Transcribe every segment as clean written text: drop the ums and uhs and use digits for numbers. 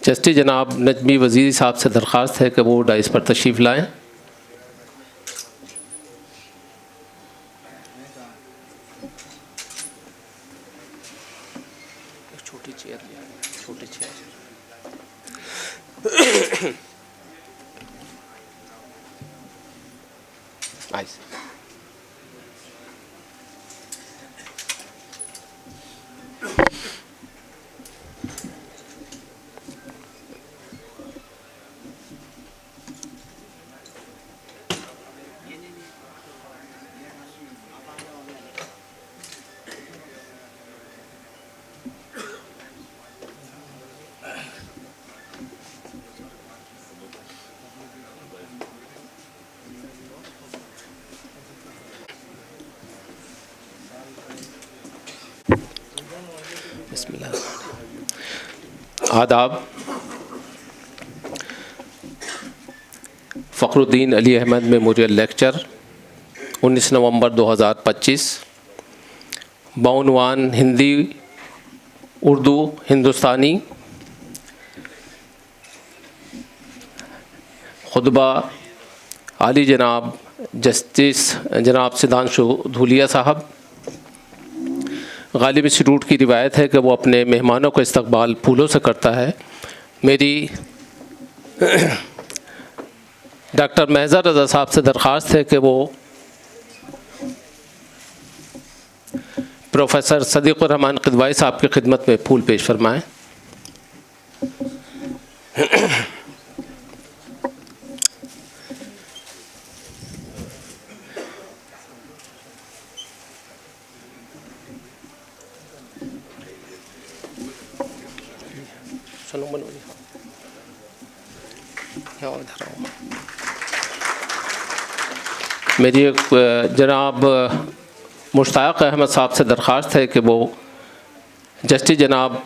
Justice जनाब नजमी वज़ीरी साहब से दरख्वास्त है कि वो डाइस पर तशरीफ़ लाएँ। छोटी चेयर छोटी चेयर आदाब। फ़खरुद्दीन अली अहमद मेमोरियल लेक्चर 19 नवंबर 2025 बाउनवान हिंदी उर्दू हिंदुस्तानी खुतबा आली जनाब जस्टिस जनाब सिद्धांशु धूलिया साहब। गालिब इंस्टीट्यूट की रिवायत है कि वो अपने मेहमानों का इस्तकबाल फूलों से करता है। मेरी डॉक्टर महज़ा रज़ा साहब से दरख्वास्त है कि वो प्रोफेसर सदीक़ुर रहमान क़िदवाई साहब की खिदमत में फूल पेश फरमाएँ। मेरी जनाब मुश्ताक अहमद साहब से दरख्वास्त है कि वो जस्टिस जनाब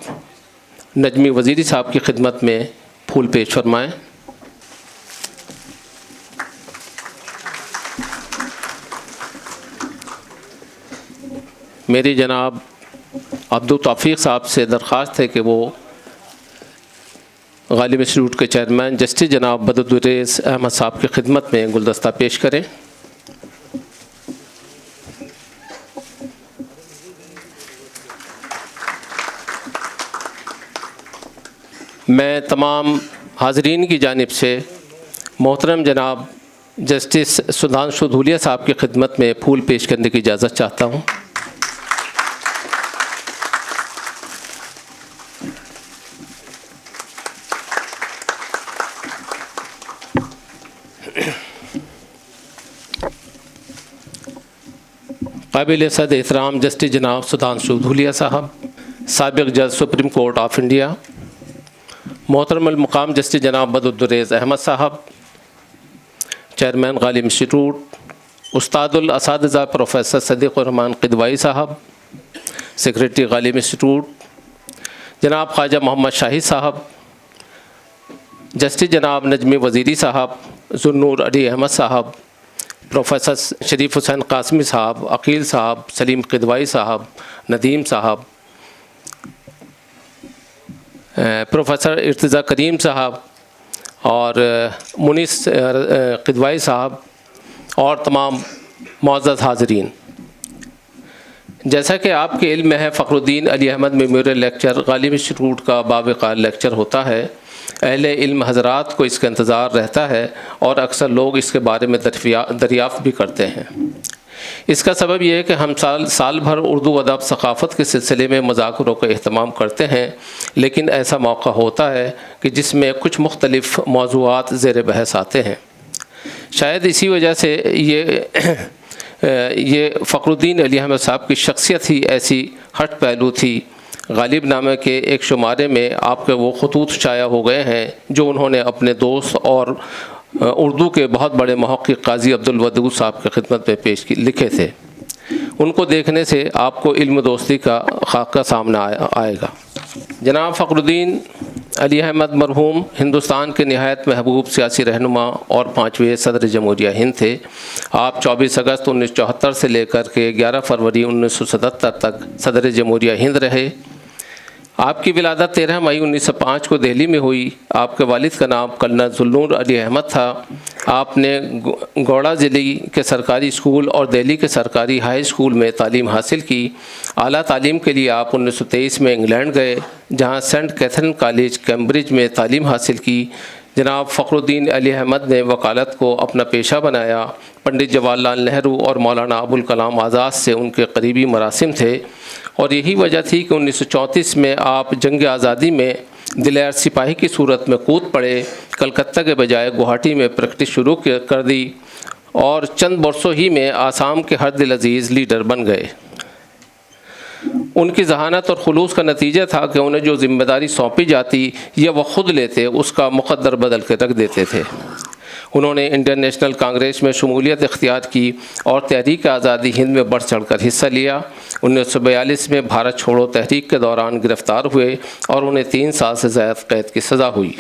नजमी वज़ीरी साहब की खिदमत में फूल पेश फरमाएँ। मेरी जनाब अब्दुल तौफीक साहब से दरख्वास्त है कि वो गालिब इंस्टीट्यूट के चेयरमैन जस्टिस जनाब बदरुद्दीन अहमद साहब की खिदमत में गुलदस्ता पेश करें। मैं तमाम हाज़रीन की जानिब से मोहतरम जनाब जस्टिस सुधांशु धूलिया साहब की खिदमत में फूल पेश करने की इजाज़त चाहता हूँ। काबिल सद एहतराम जस्टिस जनाब सुधांशु धूलिया साहब, साबिक़ जज सुप्रीम कोर्ट ऑफ इंडिया, मोहतरम अल मुकाम जस्टिस जनाब बदरुद्दीन अहमद साहब, चेयरमैन गालिब इंस्टीट्यूट, उस्तादुल असातिज़ा प्रोफेसर सदीक़ुर रहमान क़िदवाई साहब, सेक्रेटरी गालिब इंस्टीट्यूट, जनाब ख्वाजा मोहम्मद शाहिद साहब, जस्टिस जनाब नजमी वज़ीरी साहब, ज़ुन्नूर अली अहमद साहब, प्रोफेसर शरीफ हुसैन कासमी साहब, अकील साहब, सलीम क़िदवाई साहब, नदीम साहब, प्रोफेसर इर्तिज़ा करीम साहब और मुनीस क़िदवाई साहब और तमाम मुअज़्ज़ज़ हाज़रीन। जैसा कि आपके इल्म में है, Fakhruddin Ali Ahmed memorial lecture Ghalib institute का बावक़ार लेक्चर होता है। अहले इल्म हज़रात को इसका इंतज़ार रहता है और अक्सर लोग इसके बारे में दरियाफ़्त भी करते हैं। इसका सबब यह है कि हम साल भर उर्दू अदब सक़ाफ़त के सिलसिले में मुज़ाकरों का अहतमाम करते हैं, लेकिन ऐसा मौका होता है कि जिसमें कुछ मुख्तलिफ़ मौज़ूआत ज़ेर बहस आते हैं। शायद इसी वजह से ये फ़खरुद्दीन अली अहमद साहब की शख्सियत ही ऐसी हट पहलू थी। गालिब नामे के एक शुमारे में आपके वो ख़ुतूत शाया हो गए हैं जो उन्होंने अपने दोस्त और उर्दू के बहुत बड़े मुहक़्क़िक़ काज़ी अब्दुल वदूद साहब की खिदमत में लिखे थे। उनको देखने से आपको इल्म दोस्ती का खाका सामने आएगा। जनाब फ़खरुद्दीन अली अहमद मरहूम हिंदुस्तान के नहायत महबूब सियासी रहनुमा और 5वें सदर जमहूरिया हिंद थे। आप 24 अगस्त 1974 से लेकर के 11 फरवरी 1977 तक सदर जमहूरिया हिंद रहे। आपकी विलादत 13 मई 1905 को दिल्ली में हुई। आपके वालिद का नाम कर्नल जुल्नूर अली अहमद था। आपने गौड़ा ज़िले के सरकारी स्कूल और दिल्ली के सरकारी हाई स्कूल में तालीम हासिल की। आला तालीम के लिए आप 1923 में इंग्लैंड गए, जहां सेंट कैथरीन कॉलेज कैम्ब्रिज में तालीम हासिल की। जनाब फ़खरुद्दीन अली अहमद ने वकालत को अपना पेशा बनाया। पंडित जवाहरलाल नेहरू और मौलाना अबुल कलाम आज़ाद से उनके करीबी मरासिम थे और यही वजह थी कि 1934 में आप जंग आज़ादी में दिलेर सिपाही की सूरत में कूद पड़े। कलकत्ता के बजाय गुवाहाटी में प्रैक्टिस शुरू कर दी और चंद वर्षों ही में आसाम के हर दिल अजीज़ लीडर बन गए। उनकी जहानत और खुलूस का नतीजा था कि उन्हें जो जिम्मेदारी सौंपी जाती या वह खुद लेते, उसका मुक़द्दर बदल के रख देते थे। उन्होंने इंडियन नेशनल कांग्रेस में शमूलियत इख्तियार की और तहरीक आज़ादी हिंद में बढ़ चढ़ कर हिस्सा लिया। 1942 में भारत छोड़ो तहरीक के दौरान गिरफ़्तार हुए और उन्हें 3 साल से ज़्यादा कैद की सज़ा हुई।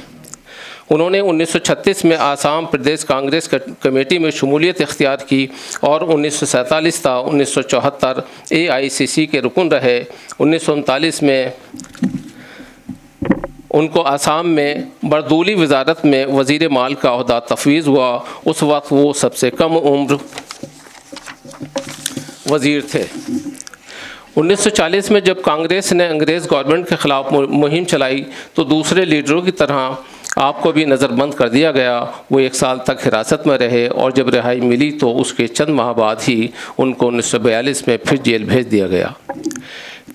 उन्होंने 1936 में आसाम प्रदेश कांग्रेस कमेटी में शमूलियत इख्तियार की और 1947 था 1974 AICC के रुकन रहे। 1939 में उनको आसाम में बरदूली वजारत में वज़ीर माल का ओहदा तफवीज़ हुआ। उस वक्त वो सबसे कम उम्र वज़ीर थे। 1940 में जब कांग्रेस ने अंग्रेज़ गवर्नमेंट के ख़िलाफ़ मुहिम चलाई तो दूसरे लीडरों की तरह आपको भी नज़रबंद कर दिया गया। वो 1 साल तक हिरासत में रहे और जब रिहाई मिली तो उसके चंद माह बाद ही उनको 1942 में फिर जेल भेज दिया गया।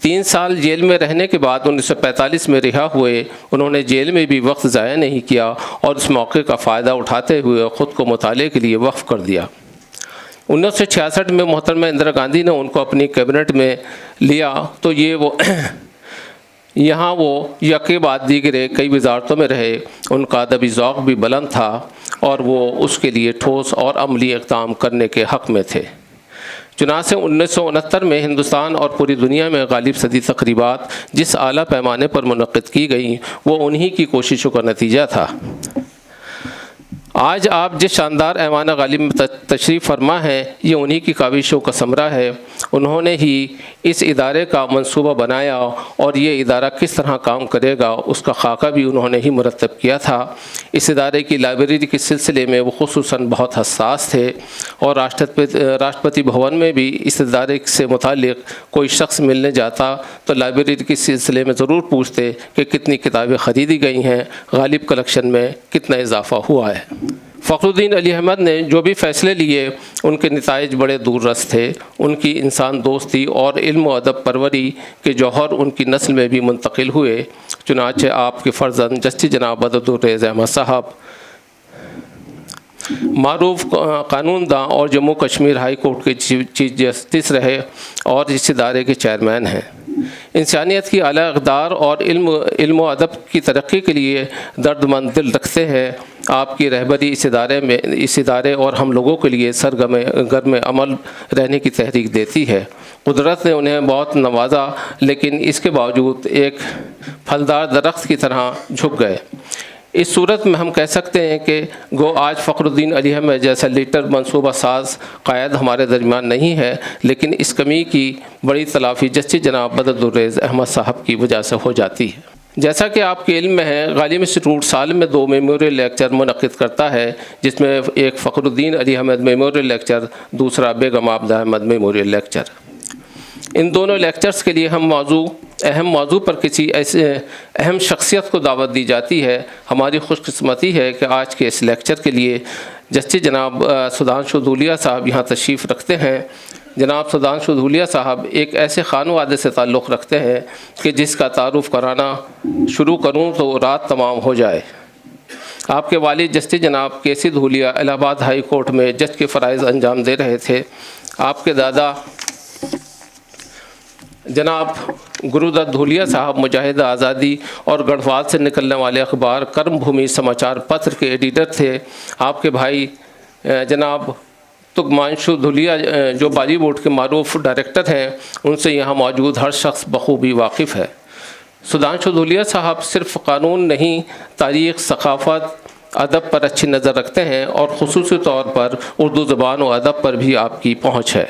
3 साल जेल में रहने के बाद 1945 में रिहा हुए। उन्होंने जेल में भी वक्त ज़ाया नहीं किया और इस मौके का फ़ायदा उठाते हुए ख़ुद को मुताले के लिए वक्फ़ कर दिया। 1966 में मोहतरमा इंदिरा गांधी ने उनको अपनी कैबिनेट में लिया तो यहाँ वो यके बाद दीगरे कई वजारतों में रहे। उनका अदबी ज़ौक़ भी बुलंद था और वो उसके लिए ठोस और अमली इक़दाम करने के हक़ में थे। चुनांचे 1969 में हिंदुस्तान और पूरी दुनिया में गालिब सदी तक़रीबात जिस आला पैमाने पर मुनक़्क़िद की गई वो उन्हीं की कोशिशों का नतीजा था। आज आप जिस शानदार ऐवान गालिब में तशरीफ़ फरमा है, ये उन्हीं की काविशों का समरा है। उन्होंने ही इस इदारे का मंसूबा बनाया और ये इदारा किस तरह काम करेगा उसका खाका भी उन्होंने ही मुरतब किया था। इस इदारे की लाइब्रेरी के सिलसिले में वो खुसूसन बहुत हसास थे और राष्ट्रपति भवन में भी इस इदारे से मुतालिक कोई शख्स मिलने जाता तो लाइब्रेरी के सिलसिले में ज़रूर पूछते कि कितनी किताबें ख़रीदी गई हैं, गालिब कलेक्शन में कितना इजाफ़ा हुआ है। फ़खरुद्दीन अली अहमद ने जो भी फ़ैसले लिए उनके नताइज बड़े दूररस थे। उनकी इंसान दोस्ती और इल्म व अदब परवरी के जौहर उनकी नस्ल में भी मुंतकिल हुए। चुनांचे आपके फ़र्जंद जस्टिस जनाब बदरुद्दीन अहमद साहब मारूफ कानूनदां और जम्मू कश्मीर हाई कोर्ट के चीफ जस्टिस रहे और इस इदारे के चेयरमैन हैं। इंसानियत की आला इक़दार और इल्म व अदब की तरक्की के लिए दर्दमंद दिल रखते हैं। आपकी रहबरी इस इदारे और हम लोगों के लिए सरगर्म अमल रहने की तहरीक देती है। कुदरत ने उन्हें बहुत नवाजा, लेकिन इसके बावजूद एक फलदार दरख्त की तरह झुक गए। इस सूरत में हम कह सकते हैं कि गो आज फ़खरुद्दीन अली अहमद जैसा लीडर मनसूबा साज कायद हमारे दरमियान नहीं है, लेकिन इस कमी की बड़ी तलाफ़ी जस्टिस जनाब बदरुद्दीन अहमद साहब की वजह से हो जाती है। जैसा कि आपके इल्म में है, गालिब इंस्टीट्यूट साल में 2 मेमोरियल लेक्चर मुनक़्क़िद करता है, जिसमें एक फ़खरुद्दीन अली अहमद मेमोरियल लेक्चर, दूसरा बेगम आबदा अहमद मेमोरियल लेक्चर। इन दोनों लेक्चर्स के लिए अहम मौजू पर किसी ऐसे अहम शख्सियत को दावत दी जाती है। हमारी खुशकिस्मती है कि आज के इस लेक्चर के लिए जस्टिस जनाब सुधांशु धूलिया साहब यहाँ तशरीफ़ रखते हैं। जनाब सुधांशु धूलिया साहब एक ऐसे खानवादे से ताल्लुक़ रखते हैं कि जिसका तारुफ़ कराना शुरू करूँ तो रात तमाम हो जाए। आपके वालिद जस्टिस जनाब केसी धूलिया इलाहाबाद हाई कोर्ट में जज के फ़राइज़ अंजाम दे रहे थे। आपके दादा जनाब गुरुदत्त धूलिया साहब मुजाहिद आज़ादी और गढ़वाल से निकलने वाले अखबार कर्मभूमि समाचार पत्र के एडिटर थे। आपके भाई जनाब तुगमांशु धूलिया जो बॉलीवुड के मारूफ डायरेक्टर हैं, उनसे यहाँ मौजूद हर शख्स बखूबी वाकिफ़ है। सुधांशु धूलिया साहब सिर्फ़ कानून नहीं, तारीख़, सक़ाफ़त, अदब पर अच्छी नज़र रखते हैं और ख़ुसूसी तौर पर उर्दू ज़बान और अदब पर भी आपकी पहुँच है।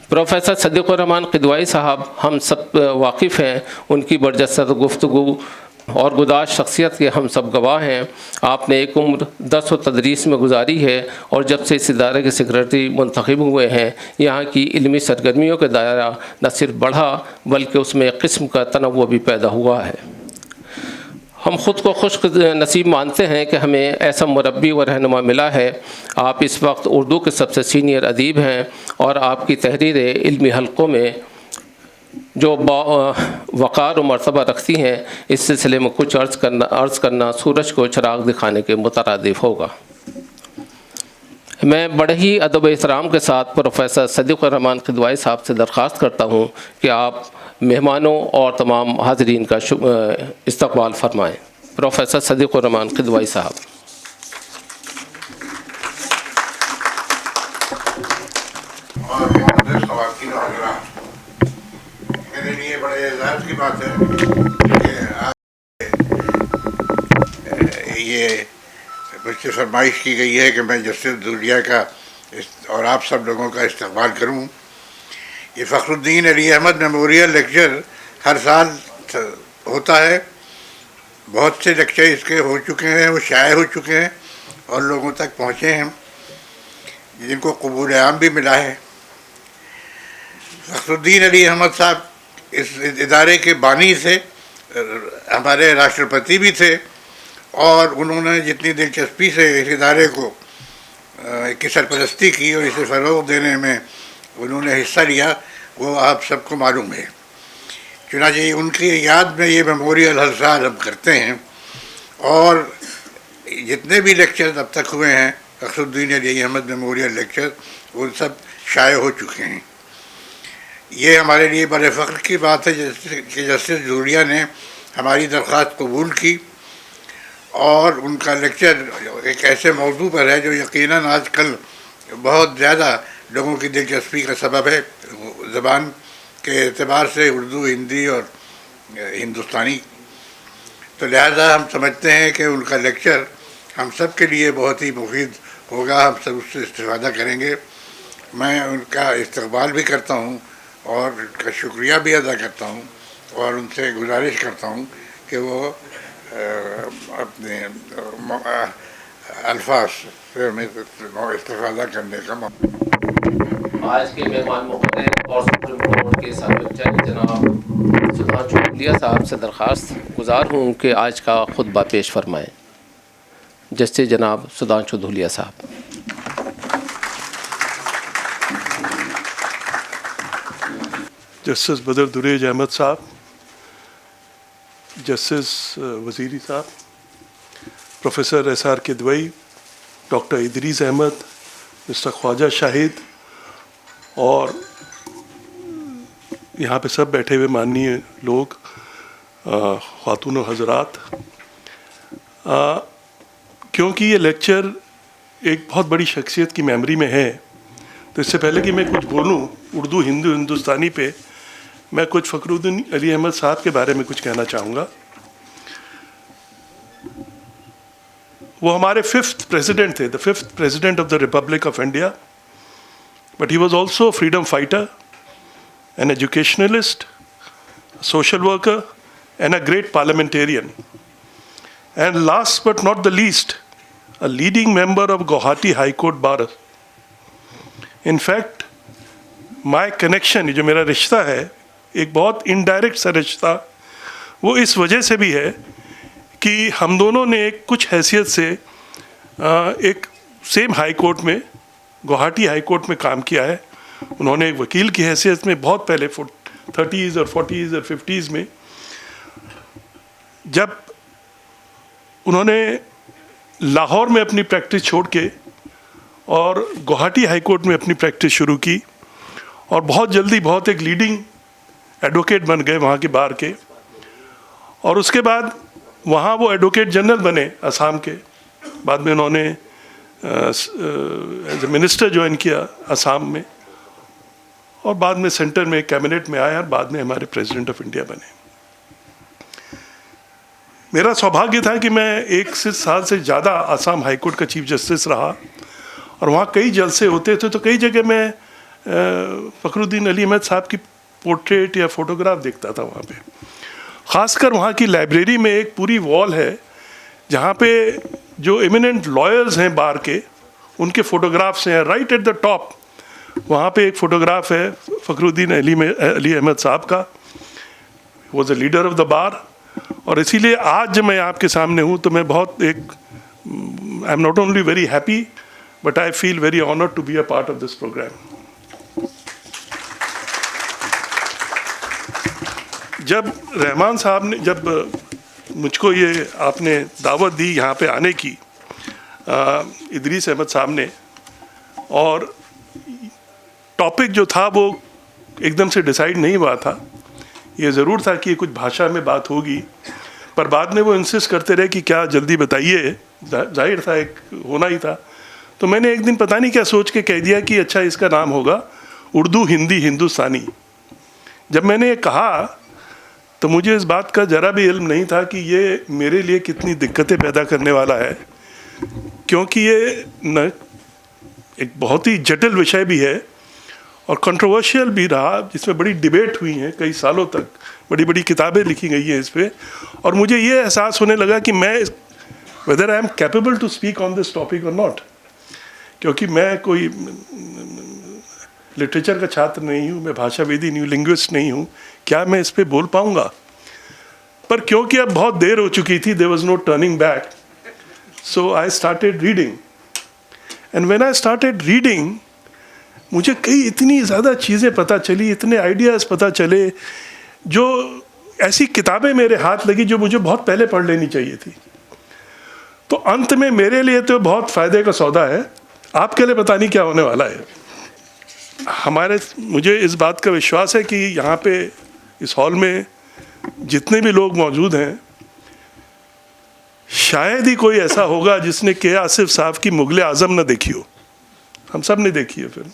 प्रोफेसर सदीक़ुर-रहमान किदवाई साहब हम सब वाकिफ़ हैं, उनकी बरजस्ता गुफ्तगू और गुदाश शख्सियत के हम सब गवाह हैं। आपने एक उम्र दर्स व तदरीस में गुजारी है और जब से इस इदारे के सेक्रेटरी मुंतखब हुए हैं, यहाँ की इल्मी सरगर्मियों का दायरा न सिर्फ बढ़ा बल्कि उसमें एक किस्म का तनव्वुर भी पैदा हुआ है। हम ख़ुद को खुश नसीब मानते हैं कि हमें ऐसा मुरब्बी व रहनुमा मिला है। आप इस वक्त उर्दू के सबसे सीनियर अदीब हैं और आपकी तहरीरें इल्मी हलक़ों में जो वक़ार व मर्तबा रखती हैं, इस सिलसिले में कुछ अर्ज़ करना सूरज को चिराग दिखाने के मुतरादिफ होगा। मैं बड़े ही अदब एहतराम के साथ प्रोफेसर सदीक़ुर-रहमान किदवाई साहब से दरख्वास्त करता हूँ कि आप मेहमानों और तमाम हाज़रीन का इस्तक़बाल फरमाएँ। प्रोफेसर सदीक़ुर-रहमान किदवाई साहब। मेरे लिए बड़े एजाज़ की बात है कि ये मुझसे फरमाइश की गई है कि मैं जस्टिस धूलिया का और आप सब लोगों का इस्तक़बाल करूं। ये फ़खरुद्दीन अली अहमद मेमोरियल लेक्चर हर साल होता है। बहुत से लेक्चर इसके हो चुके हैं, वो शाये हो चुके हैं और लोगों तक पहुँचे हैं, जिनको कबूल आम भी मिला है। फ़खरुद्दीन अली अहमद साहब इस इदारे के बानी से हमारे राष्ट्रपति भी थे और उन्होंने जितनी दिलचस्पी से इस इदारे को की सरपरस्ती की और इसे फ़रोग़ देने में उन्होंने हिस्सा लिया, वो आप सबको मालूम है। चुनांचे उनकी याद में ये मेमोरियल हर साल हम करते हैं और जितने भी लेक्चर अब तक हुए हैं फ़खरुद्दीन अली अहमद मेमोरियल लेक्चर, वो सब शाये हो चुके हैं। ये हमारे लिए बड़े फ़ख्र की बात है कि जस्टिस धूलिया ने हमारी दरख्वास्त कबूल की और उनका लेक्चर एक ऐसे मौजू पर है जो यकीनन आजकल बहुत ज़्यादा लोगों की दिलचस्पी का सबब है। ज़बान के एतबार से उर्दू, हिंदी और हिंदुस्तानी, तो लिहाजा हम समझते हैं कि उनका लेक्चर हम सब के लिए बहुत ही मुफीद होगा, हम सब उससे इस्तेफ़ादा करेंगे। मैं उनका इस्तक़बाल भी करता हूँ और उनका शुक्रिया भी अदा करता हूँ और उनसे गुजारिश करता हूँ कि वो अपने अल्फाज से हमें इस्तेफ़ादा करने का मौका। आज के मेहमान मुक़र्रर और सुप्रीम कोर्ट के साबिक़ जज जनाब सुधांशु धूलिया साहब से दरख्वास्त गुजार हूँ कि आज का खुतबा पेश फरमाएँ। जस्टिस जनाब सुधांशु धूलिया साहब। जस्टिस बदर दुरेज अहमद साहब, जस्टिस वज़ीरी साहब, professor SR Kidwai, doctor Idris Ahmed, mister Khwaja Shahid और यहाँ पे सब बैठे हुए माननीय लोग, ख़ातून और हज़रात, क्योंकि ये लेक्चर एक बहुत बड़ी शख्सियत की मेमोरी में है, तो इससे पहले कि मैं कुछ बोलूँ उर्दू, हिंदू, हिंदुस्तानी पे, मैं कुछ फ़खरुद्दीन अली अहमद साहब के बारे में कुछ कहना चाहूँगा। वो हमारे 5th प्रेसिडेंट थे, the 5th president of the republic of India, but he was also freedom fighter, an educationalist, social worker and a great parliamentarian, and last but not the least, a leading member of Guwahati High Court Bar. In fact, my connection, जो मेरा रिश्ता है, एक बहुत indirect सा रिश्ता, वो इस वजह से भी है कि हम दोनों ने एक कुछ हैसियत से एक सेम हाई कोर्ट में, गुवाहाटी हाई कोर्ट में काम किया है। उन्होंने एक वकील की हैसियत में बहुत पहले 30s और 40s और 50s में, जब उन्होंने लाहौर में अपनी प्रैक्टिस छोड़ के और गुवाहाटी हाई कोर्ट में अपनी प्रैक्टिस शुरू की और बहुत जल्दी बहुत एक लीडिंग एडवोकेट बन गए वहाँ के बार के, और उसके बाद वहाँ वो एडवोकेट जनरल बने असम के। बाद में उन्होंने एज ए मिनिस्टर ज्वाइन किया असम में और बाद में सेंटर में कैबिनेट में आया और बाद में हमारे प्रेसिडेंट ऑफ इंडिया बने। मेरा सौभाग्य था कि मैं 1 साल से ज़्यादा असम हाई कोर्ट का चीफ जस्टिस रहा और वहाँ कई जलसे होते थे, तो कई जगह मैं फ़खरुद्दीन अली अहमद साहब की पोर्ट्रेट या फोटोग्राफ देखता था वहाँ पे। ख़ासकर वहाँ की लाइब्रेरी में एक पूरी वॉल है जहाँ पे जो एमिनेंट लॉयर्स हैं बार के, उनके फ़ोटोग्राफ्स हैं। राइट एट द टॉप वहाँ पे एक फ़ोटोग्राफ है फ़खरुद्दीन अली अहमद साहब का, was a leader of the bar. और इसीलिए आज जब मैं आपके सामने हूँ तो मैं बहुत I am not only very happy but I feel very honoured to be a part of this programme. जब रहमान साहब ने, जब मुझको ये आपने दावत दी यहाँ पे आने की, इदरीस अहमद साहब ने, और टॉपिक जो था वो एकदम से डिसाइड नहीं हुआ था। ये ज़रूर था कि कुछ भाषा में बात होगी, पर बाद में वो इंसिस्ट करते रहे कि क्या जल्दी बताइए, जाहिर था एक होना ही था। तो मैंने एक दिन पता नहीं क्या सोच के कह दिया कि अच्छा इसका नाम होगा उर्दू हिंदी हिंदुस्तानी। जब मैंने ये कहा तो मुझे इस बात का ज़रा भी इल्म नहीं था कि ये मेरे लिए कितनी दिक्कतें पैदा करने वाला है, क्योंकि ये न एक बहुत ही जटिल विषय भी है और कंट्रोवर्शियल भी रहा, जिसमें बड़ी डिबेट हुई है कई सालों तक, बड़ी बड़ी किताबें लिखी गई हैं इस पे। और मुझे ये एहसास होने लगा कि मैं whether I am capable to speak on this topic और नॉट, क्योंकि मैं कोई लिटरेचर का छात्र नहीं हूँ, मैं भाषावेदी नहीं हूँ, लिंग्विस्ट नहीं हूँ, क्या मैं इस पे बोल पाऊँगा। पर क्योंकि अब बहुत देर हो चुकी थी, there was no turning back, so I started reading. And when I started reading, मुझे कई इतनी ज़्यादा चीज़ें पता चली, इतने आइडियाज़ पता चले, जो ऐसी किताबें मेरे हाथ लगी जो मुझे बहुत पहले पढ़ लेनी चाहिए थी। तो अंत में मेरे लिए तो बहुत फ़ायदे का सौदा है, आपके लिए पता नहीं क्या होने वाला है। मुझे इस बात का विश्वास है कि यहाँ पे इस हॉल में जितने भी लोग मौजूद हैं, शायद ही कोई ऐसा होगा जिसने के आसिफ साहब की मुगल आज़म न देखी हो। हम सब ने देखी है फिल्म।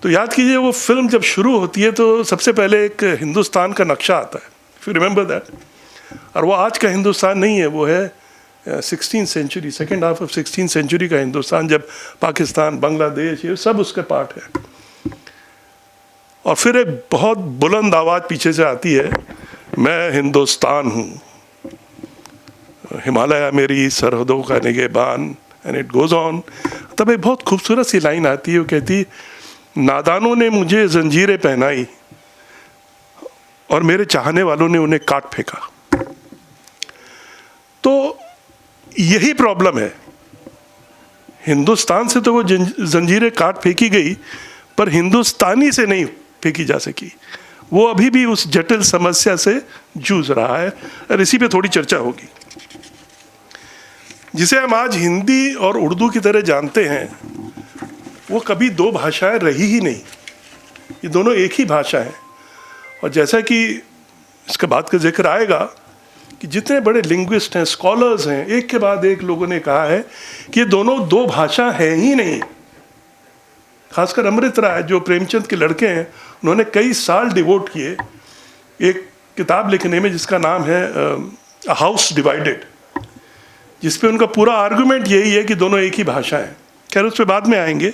तो याद कीजिए, वो फिल्म जब शुरू होती है तो सबसे पहले एक हिंदुस्तान का नक्शा आता है, इफ यू रिमेंबर दैट। और वो आज का हिंदुस्तान नहीं है, वो है 16th century, second half of 16th century का हिंदुस्तान, जब पाकिस्तान, बांग्लादेश, ये सब उसका पार्ट है। और फिर एक बहुत बुलंद आवाज़ पीछे से आती है, मैं हिंदुस्तान हूँ, हिमालय मेरी सरहदों का निगहबान, एंड इट गोज़ ऑन। तब एक बहुत खूबसूरत सी लाइन आती है, वो कहती, नादानों ने मुझे जंजीरें पहनाई और मेरे चाहने वालों ने उन्हें काट फेंका। तो यही प्रॉब्लम है, हिंदुस्तान से तो वो जंजीरें काट फेंकी गई, पर हिंदुस्तानी से नहीं फेंकी जा सकी। वो अभी भी उस जटिल समस्या से जूझ रहा है, और इसी पे थोड़ी चर्चा होगी। जिसे हम आज हिंदी और उर्दू की तरह जानते हैं, वो कभी दो भाषाएं रही ही नहीं, ये दोनों एक ही भाषा है। और जैसा कि इसके बाद का जिक्र आएगा कि जितने बड़े लिंग्विस्ट हैं, स्कॉलर्स हैं, एक के बाद एक लोगों ने कहा है कि ये दोनों दो भाषा हैं ही नहीं। खासकर अमृत राय, जो प्रेमचंद के लड़के हैं, उन्होंने कई साल डिवोट किए एक किताब लिखने में जिसका नाम है अ हाउस डिवाइडेड, जिसपे उनका पूरा आर्गुमेंट यही है कि दोनों एक ही भाषा है। खैर उस पर बाद में आएंगे।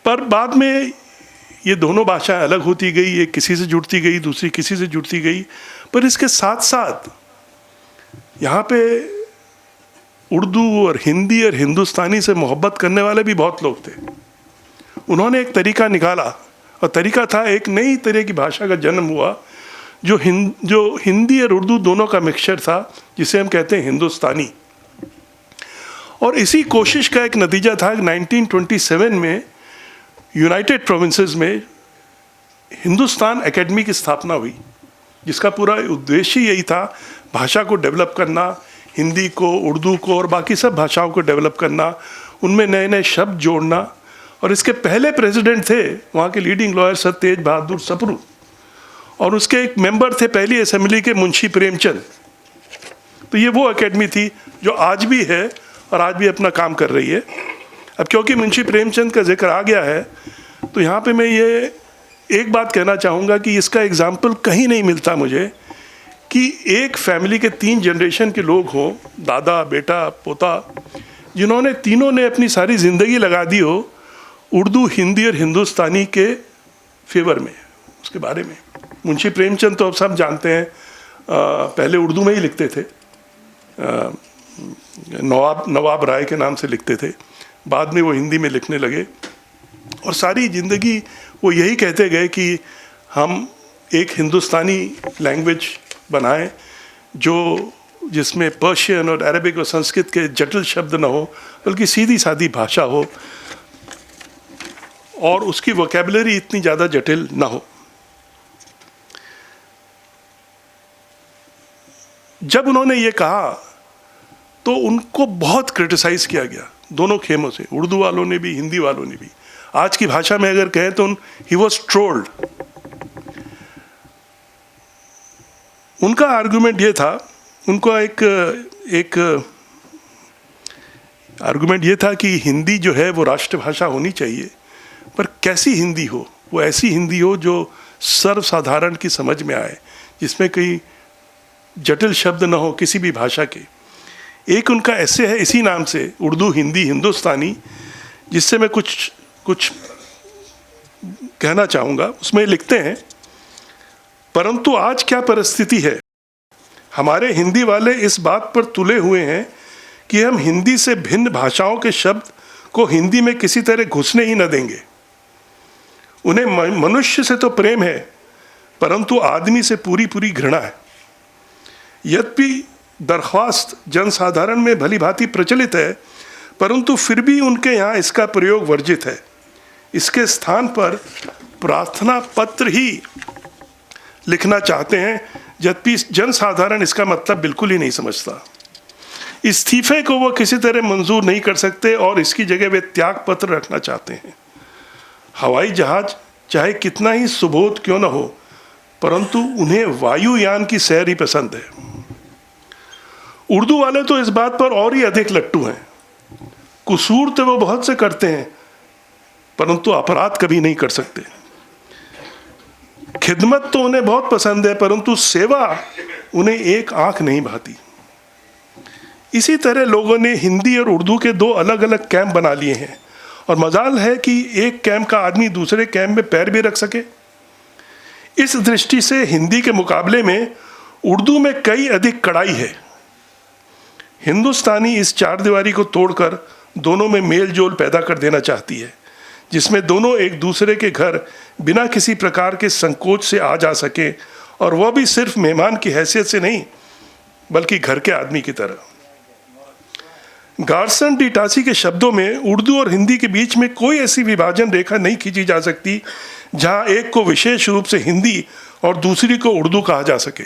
पर बाद में ये दोनों भाषाएं अलग होती गई, एक किसी से जुड़ती गई, दूसरी किसी से जुड़ती गई। पर इसके साथ साथ यहाँ पे उर्दू और हिंदी और हिंदुस्तानी से मोहब्बत करने वाले भी बहुत लोग थे। उन्होंने एक तरीका निकाला, और तरीका था, एक नई तरह की भाषा का जन्म हुआ जो हिंदी और उर्दू दोनों का मिक्सचर था, जिसे हम कहते हैं हिंदुस्तानी। और इसी कोशिश का एक नतीजा था 1927 में यूनाइटेड प्रोविंसेस में हिंदुस्तान एकेडमी की स्थापना हुई, जिसका पूरा उद्देश्य यही था भाषा को डेवलप करना, हिंदी को, उर्दू को और बाकी सब भाषाओं को डेवलप करना, उनमें नए नए शब्द जोड़ना। और इसके पहले प्रेसिडेंट थे वहाँ के लीडिंग लॉयर सत्येज बहादुर सप्रू, और उसके एक मेंबर थे पहली असेंबली के मुंशी प्रेमचंद। तो ये वो एकेडमी थी जो आज भी है और आज भी अपना काम कर रही है। अब क्योंकि मुंशी प्रेमचंद का जिक्र आ गया है, तो यहाँ पे मैं ये एक बात कहना चाहूँगा कि इसका एग्जाम्पल कहीं नहीं मिलता मुझे, कि एक फैमिली के 3 जनरेशन के लोग हों, दादा, बेटा, पोता, जिन्होंने तीनों ने अपनी सारी ज़िंदगी लगा दी हो उर्दू, हिंदी और हिंदुस्तानी के फेवर में, उसके बारे में। मुंशी प्रेमचंद तो अब सब जानते हैं, पहले उर्दू में ही लिखते थे, नवाब राय के नाम से लिखते थे, बाद में वो हिंदी में लिखने लगे, और सारी ज़िंदगी वो यही कहते गए कि हम एक हिंदुस्तानी लैंग्वेज बनाएं जिसमें पर्शियन और अरबिक और संस्कृत के जटिल शब्द न हो, बल्कि सीधी सादी भाषा हो और उसकी वोकैबुलरी इतनी ज़्यादा जटिल ना हो। जब उन्होंने ये कहा तो उनको बहुत क्रिटिसाइज किया गया दोनों खेमों से, उर्दू वालों ने भी, हिंदी वालों ने भी। आज की भाषा में अगर कहें तो ही वॉज ट्रोल्ड। उनका आर्गुमेंट ये था, उनका एक आर्गुमेंट ये था कि हिंदी जो है वो राष्ट्रभाषा होनी चाहिए, पर कैसी हिंदी हो, वो ऐसी हिंदी हो जो सर्वसाधारण की समझ में आए, जिसमें कई जटिल शब्द न हो किसी भी भाषा के। एक उनका ऐसे है इसी नाम से, उर्दू, हिंदी, हिंदुस्तानी, जिससे मैं कुछ कहना चाहूँगा। उसमें लिखते हैं, परंतु आज क्या परिस्थिति है, हमारे हिंदी वाले इस बात पर तुले हुए हैं कि हम हिंदी से भिन्न भाषाओं के शब्द को हिंदी में किसी तरह घुसने ही न देंगे। उन्हें मनुष्य से तो प्रेम है, परंतु आदमी से पूरी पूरी घृणा है। यद्यपि दरख्वास्त जनसाधारण में भली भांति प्रचलित है, परंतु फिर भी उनके यहाँ इसका प्रयोग वर्जित है। इसके स्थान पर प्रार्थना पत्र ही लिखना चाहते हैं, जबकि जनसाधारण इसका मतलब बिल्कुल ही नहीं समझता। इस्तीफे को वो किसी तरह मंजूर नहीं कर सकते और इसकी जगह वे त्याग पत्र रखना चाहते हैं। हवाई जहाज चाहे कितना ही सुबोध क्यों न हो, परंतु उन्हें वायुयान की सैर ही पसंद है। उर्दू वाले तो इस बात पर और ही अधिक लट्टू हैं। कसूर तो वो बहुत से करते हैं, परंतु अपराध कभी नहीं कर सकते। खिदमत तो उन्हें बहुत पसंद है, परंतु सेवा उन्हें एक आंख नहीं भाती। इसी तरह लोगों ने हिंदी और उर्दू के दो अलग अलग कैंप बना लिए हैं, और मजाल है कि एक कैंप का आदमी दूसरे कैंप में पैर भी रख सके। इस दृष्टि से हिंदी के मुकाबले में उर्दू में कई अधिक कड़ाई है। हिंदुस्तानी इस चार दीवारी को तोड़कर दोनों में मेल जोल पैदा कर देना चाहती है, जिसमें दोनों एक दूसरे के घर बिना किसी प्रकार के संकोच से आ जा सके, और वह भी सिर्फ मेहमान की हैसियत से नहीं, बल्कि घर के आदमी की तरह। गार्सन डी टासी के शब्दों में उर्दू और हिंदी के बीच में कोई ऐसी विभाजन रेखा नहीं खींची जा सकती जहां एक को विशेष रूप से हिंदी और दूसरी को उर्दू कहा जा सके।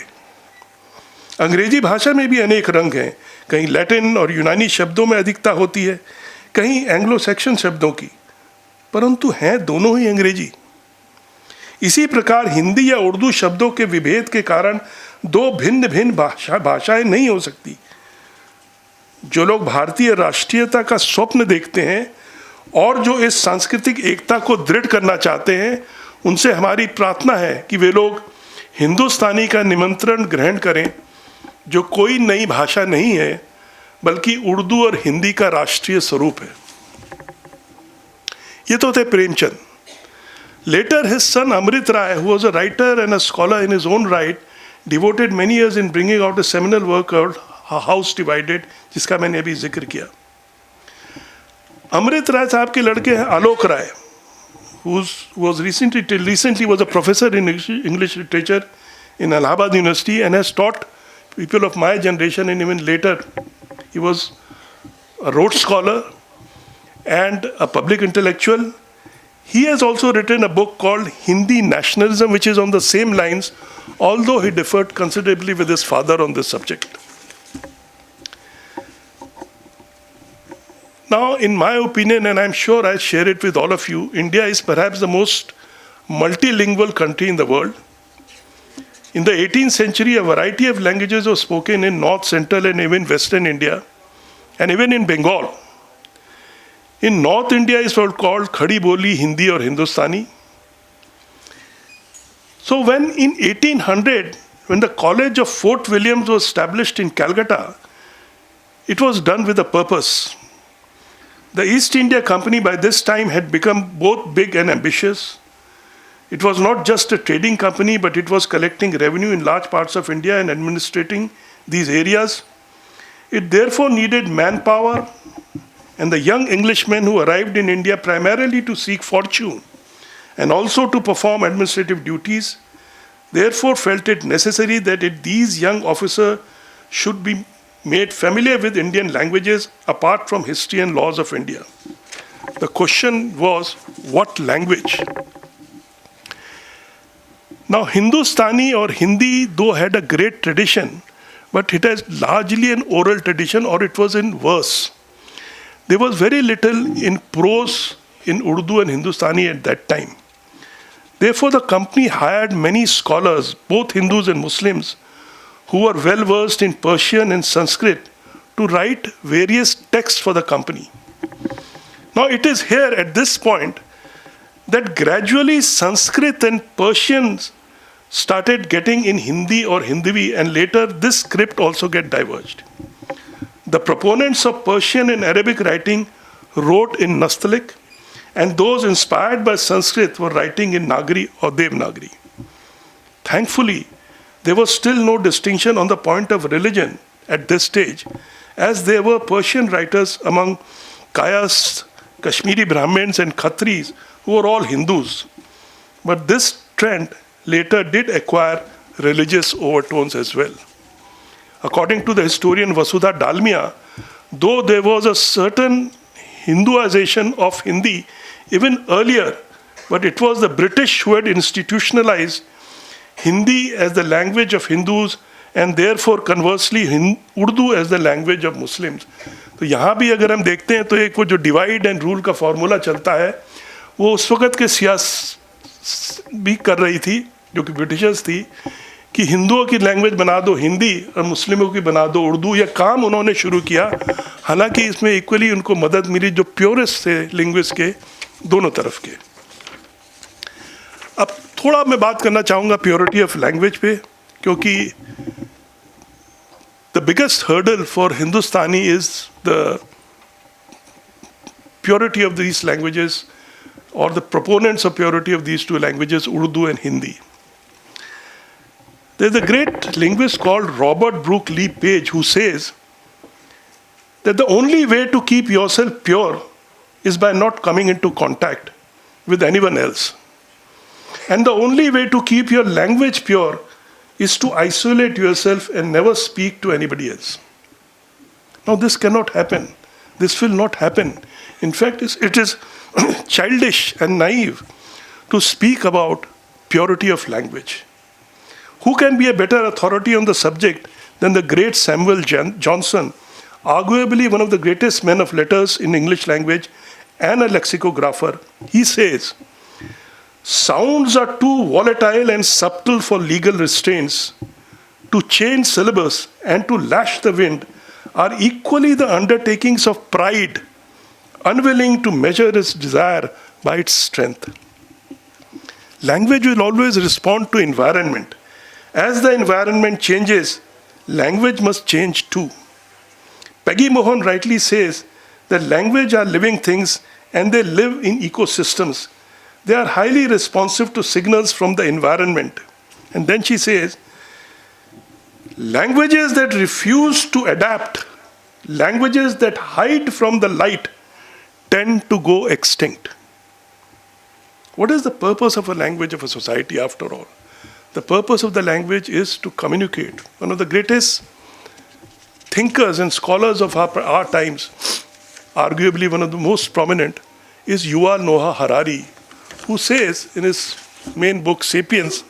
अंग्रेजी भाषा में भी अनेक रंग हैं, कहीं लैटिन और यूनानी शब्दों में अधिकता होती है, कहीं एंग्लो सैक्सन शब्दों की, परंतु हैं दोनों ही अंग्रेजी। इसी प्रकार हिंदी या उर्दू शब्दों के विभेद के कारण दो भिन्न भिन्न भाषाएं नहीं हो सकती। जो लोग भारतीय राष्ट्रीयता का स्वप्न देखते हैं और जो इस सांस्कृतिक एकता को दृढ़ करना चाहते हैं, उनसे हमारी प्रार्थना है कि वे लोग हिंदुस्तानी का निमंत्रण ग्रहण करें, जो कोई नई भाषा नहीं है, बल्कि उर्दू और हिंदी का राष्ट्रीय स्वरूप है। ये तो थे Premchand. Later his son Amrit Rai, who was a writer and a scholar in his own right, devoted many years in bringing out a seminal work called A House Divided, जिसका मैंने अभी जिक्र किया। अमृत राय साहब के लड़के हैं Alok Rai, who was recently was a professor in English literature in Allahabad University and has taught people of my generation, and even later he was a Rhodes Scholar and a public intellectual. He has also written a book called Hindi Nationalism, which is on the same lines, although he differed considerably with his father on this subject. Now, in my opinion, and I'm sure I share it with all of you, India is perhaps the most multilingual country in the world. In the 18th century, a variety of languages were spoken in North, Central, and even Western India, and even in Bengal. In North India, it's called Khadi Boli, Hindi or Hindustani. So when in 1800, when the College of Fort Williams was established in Calcutta, it was done with a purpose. The East India Company by this time had become both big and ambitious. It was not just a trading company, but it was collecting revenue in large parts of India and administrating these areas. It therefore needed manpower, and the young Englishmen who arrived in India primarily to seek fortune and also to perform administrative duties, therefore felt it necessary that these young officers should be made familiar with Indian languages apart from history and laws of India. The question was, what language? Now, Hindustani or Hindi, though had a great tradition, but it has largely an oral tradition, or it was in verse. There was very little in prose in Urdu and Hindustani at that time. Therefore, the company hired many scholars, both Hindus and Muslims, who were well versed in Persian and Sanskrit, to write various texts for the company. Now, it is here at this point that gradually Sanskrit and Persian started getting in Hindi or Hindivi, and later this script also get diverged. The proponents of Persian and Arabic writing wrote in Nastaliq, and those inspired by Sanskrit were writing in Nagari or Devanagari. Thankfully, there was still no distinction on the point of religion at this stage, as there were Persian writers among Kayas, Kashmiri Brahmins and Khatris who were all Hindus. But this trend later did acquire religious overtones as well. According to the historian Vasudha Dalmia, though there was a certain Hinduization of Hindi even earlier, but it was the British who had institutionalized Hindi as the language of Hindus and therefore conversely Urdu as the language of Muslims. तो यहाँ भी अगर हम देखते हैं तो एक वो जो डिवाइड एंड रूल का फॉर्मूला चलता है वो उस वक़्त के सियासत भी कर रही थी जो कि ब्रिटिशर्स थी कि हिंदुओं की लैंग्वेज बना दो हिंदी और मुस्लिमों की बना दो उर्दू। यह काम उन्होंने शुरू किया, हालांकि इसमें इक्वली उनको मदद मिली जो प्योरिस्ट थे लिंग्विस्ट के दोनों तरफ के। अब थोड़ा मैं बात करना चाहूँगा प्योरिटी ऑफ लैंग्वेज पे, क्योंकि the biggest hurdle for Hindustani is the purity of these languages, or the proponents of purity of these two languages, Urdu and Hindi. There's a great linguist called Robert Brooke Lee Page who says that the only way to keep yourself pure is by not coming into contact with anyone else. And the only way to keep your language pure is to isolate yourself and never speak to anybody else. Now this cannot happen. This will not happen. In fact, it is childish and naive to speak about purity of language. Who can be a better authority on the subject than the great Samuel Johnson, arguably one of the greatest men of letters in English language and a lexicographer? He says, sounds are too volatile and subtle for legal restraints. To change syllabus and to lash the wind are equally the undertakings of pride, unwilling to measure its desire by its strength. Language will always respond to environment. As the environment changes, language must change too. Peggy Mohan rightly says that language are living things and they live in ecosystems. They are highly responsive to signals from the environment. And then she says, languages that refuse to adapt, languages that hide from the light, tend to go extinct. What is the purpose of a language of a society after all? The purpose of the language is to communicate. One of the greatest thinkers and scholars of our times, arguably one of the most prominent, is Yuval Noah Harari, who says in his main book, Sapiens,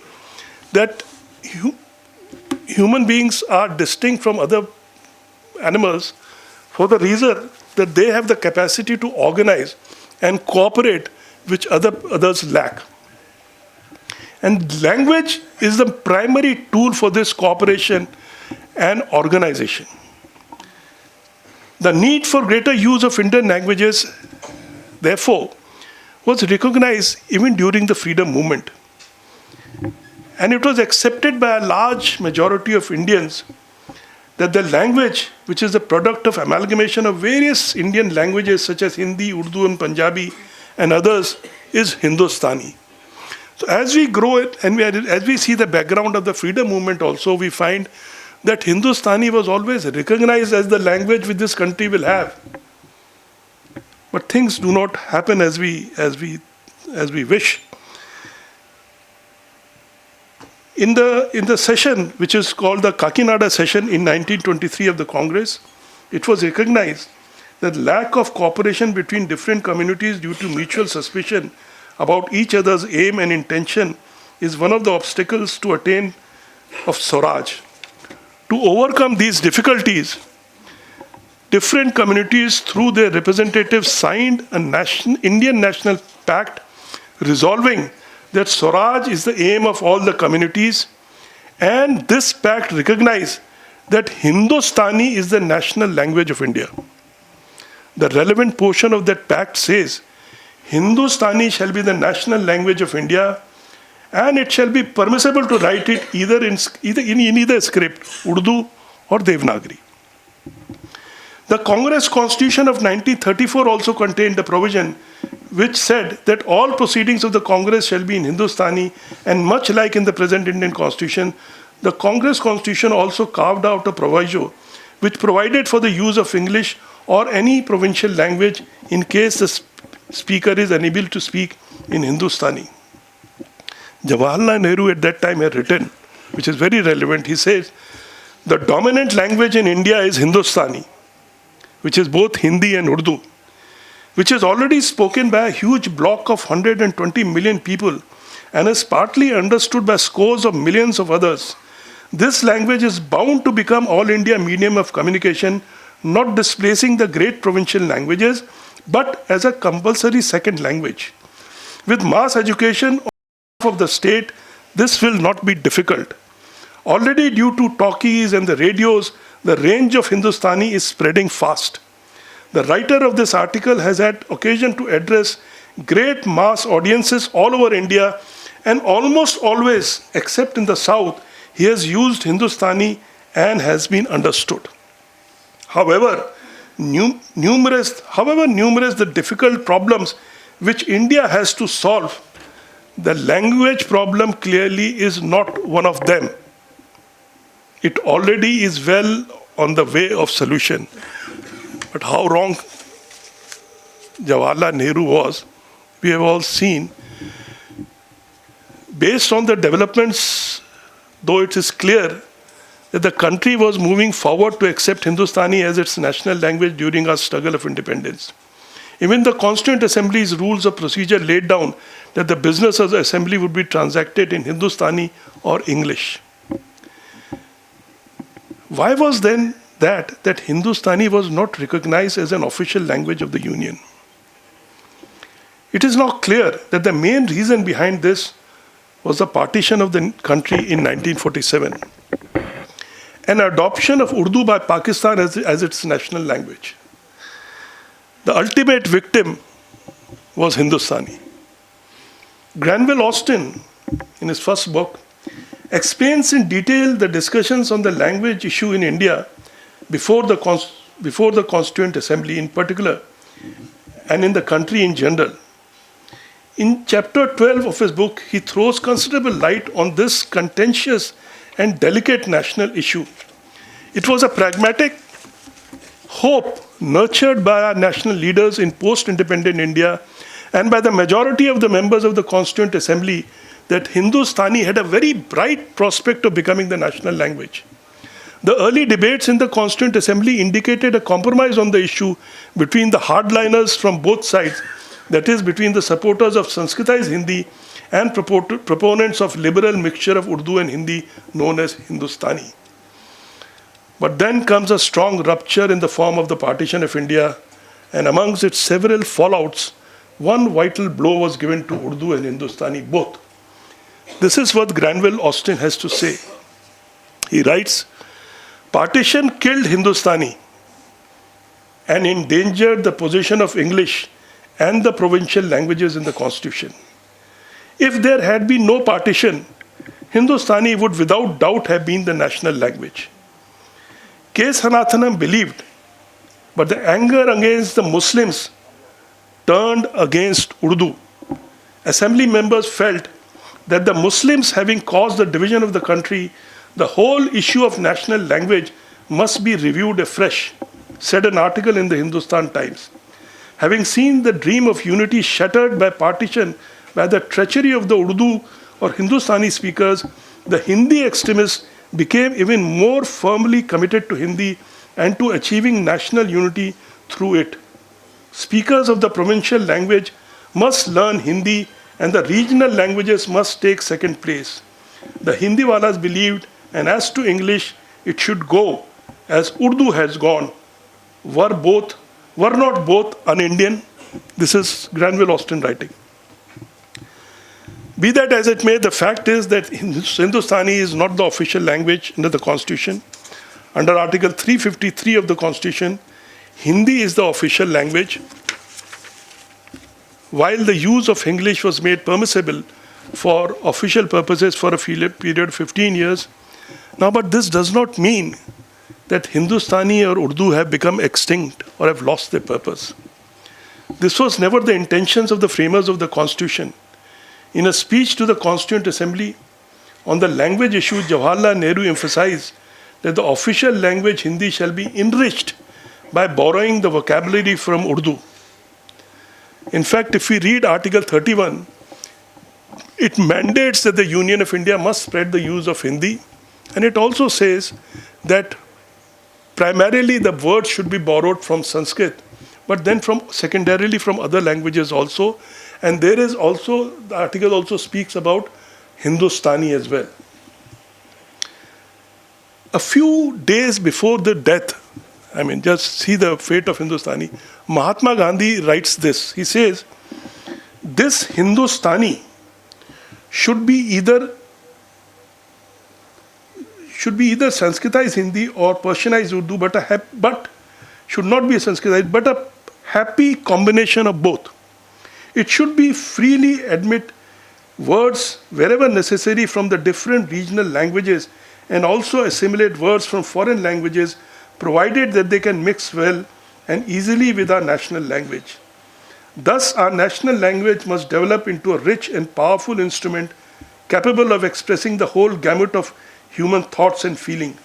that human beings are distinct from other animals for the reason that they have the capacity to organize and cooperate, which others lack. And language is the primary tool for this cooperation and organization. The need for greater use of Indian languages, therefore, was recognized even during the freedom movement. And it was accepted by a large majority of Indians that the language, which is the product of amalgamation of various Indian languages such as Hindi, Urdu and Punjabi and others, is Hindustani. So as we grow it and as we see the background of the freedom movement also, we find that Hindustani was always recognized as the language which this country will have. But things do not happen as we wish. In the session, which is called the Kakinada session in 1923 of the Congress, it was recognized that lack of cooperation between different communities due to mutual suspicion about each other's aim and intention is one of the obstacles to attain of Swaraj. To overcome these difficulties, different communities through their representatives signed a Indian National Pact resolving that Swaraj is the aim of all the communities, and this pact recognized that Hindustani is the national language of India. The relevant portion of that pact says, Hindustani shall be the national language of India, and it shall be permissible to write it either in either script, Urdu or Devanagari. The Congress Constitution of 1934 also contained a provision which said that all proceedings of the Congress shall be in Hindustani, and much like in the present Indian Constitution, the Congress Constitution also carved out a proviso which provided for the use of English or any provincial language in case the speaker is unable to speak in Hindustani. Jawaharlal Nehru at that time had written, which is very relevant, he says, the dominant language in India is Hindustani, which is both Hindi and Urdu, which is already spoken by a huge block of 120 million people and is partly understood by scores of millions of others. This language is bound to become all India medium of communication, not displacing the great provincial languages, but as a compulsory second language. With mass education of the state, this will not be difficult. Already due to talkies and the radios, the range of Hindustani is spreading fast. The writer of this article has had occasion to address great mass audiences all over India, and almost always, except in the south, he has used Hindustani and has been understood. However, numerous the difficult problems which India has to solve, the language problem clearly is not one of them. It already is well on the way of solution. But how wrong Jawaharlal Nehru was, we have all seen. Based on the developments, though it is clear that the country was moving forward to accept Hindustani as its national language during our struggle of independence. Even the Constituent Assembly's rules of procedure laid down that the business of the assembly would be transacted in Hindustani or English. Why was then that Hindustani was not recognized as an official language of the Union? It is now clear that the main reason behind this was the partition of the country in 1947, and adoption of Urdu by Pakistan as its national language. The ultimate victim was Hindustani. Granville Austin, in his first book, explains in detail the discussions on the language issue in India before the Constituent Assembly in particular, and in the country in general. In chapter 12 of his book, he throws considerable light on this contentious and delicate national issue. It was a pragmatic hope nurtured by our national leaders in post-independent India and by the majority of the members of the Constituent Assembly that Hindustani had a very bright prospect of becoming the national language. The early debates in the Constituent Assembly indicated a compromise on the issue between the hardliners from both sides, that is, between the supporters of Sanskritized Hindi and proponents of liberal mixture of Urdu and Hindi known as Hindustani. But then comes a strong rupture in the form of the partition of India, and amongst its several fallouts, one vital blow was given to Urdu and Hindustani both. This is what Granville Austin has to say. He writes, partition killed Hindustani and endangered the position of English and the provincial languages in the Constitution. If there had been no partition, Hindustani would without doubt have been the national language. K. Sanathanam believed, but the anger against the Muslims turned against Urdu. Assembly members felt that the Muslims, having caused the division of the country, the whole issue of national language must be reviewed afresh, said an article in the Hindustan Times. Having seen the dream of unity shattered by partition by the treachery of the Urdu or Hindustani speakers, the Hindi extremists became even more firmly committed to Hindi and to achieving national unity through it. Speakers of the provincial language must learn Hindi and the regional languages must take second place. The Hindiwalas believed, and as to English, it should go as Urdu has gone. Were not both un-Indian? This is Granville Austin writing. Be that as it may, the fact is that Hindustani is not the official language under the Constitution. Under Article 353 of the Constitution, Hindi is the official language, while the use of English was made permissible for official purposes for a period of 15 years. Now, but this does not mean that Hindustani or Urdu have become extinct or have lost their purpose. This was never the intentions of the framers of the Constitution. In a speech to the Constituent Assembly on the language issue, Jawaharlal Nehru emphasized that the official language Hindi shall be enriched by borrowing the vocabulary from Urdu. In fact, if we read Article 31, it mandates that the Union of India must spread the use of Hindi, and it also says that primarily the words should be borrowed from Sanskrit, but then secondarily from other languages also. And there is also, the article also speaks about Hindustani as well. A few days before the death, just see the fate of Hindustani, Mahatma Gandhi writes this. He says, this Hindustani should be either Sanskritized Hindi or Persianized Urdu, but should not be Sanskritized, but a happy combination of both. It should be freely admit words wherever necessary from the different regional languages and also assimilate words from foreign languages, provided that they can mix well and easily with our national language. Thus, our national language must develop into a rich and powerful instrument capable of expressing the whole gamut of human thoughts and feeling.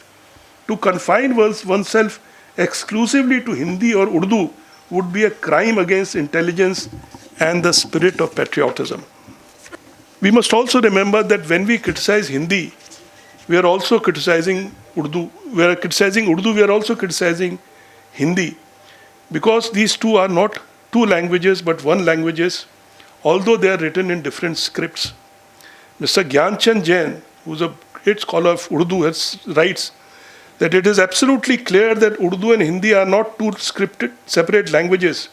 To confine oneself exclusively to Hindi or Urdu would be a crime against intelligence and the spirit of patriotism. We must also remember that when we criticize Hindi, we are also criticizing Urdu. We are criticizing Urdu, we are also criticizing Hindi, because these two are not two languages but one languages, although they are written in different scripts. Mr. Gyanchand Jain, who is a great scholar of Urdu, writes that it is absolutely clear that Urdu and Hindi are not two scripted separate languages.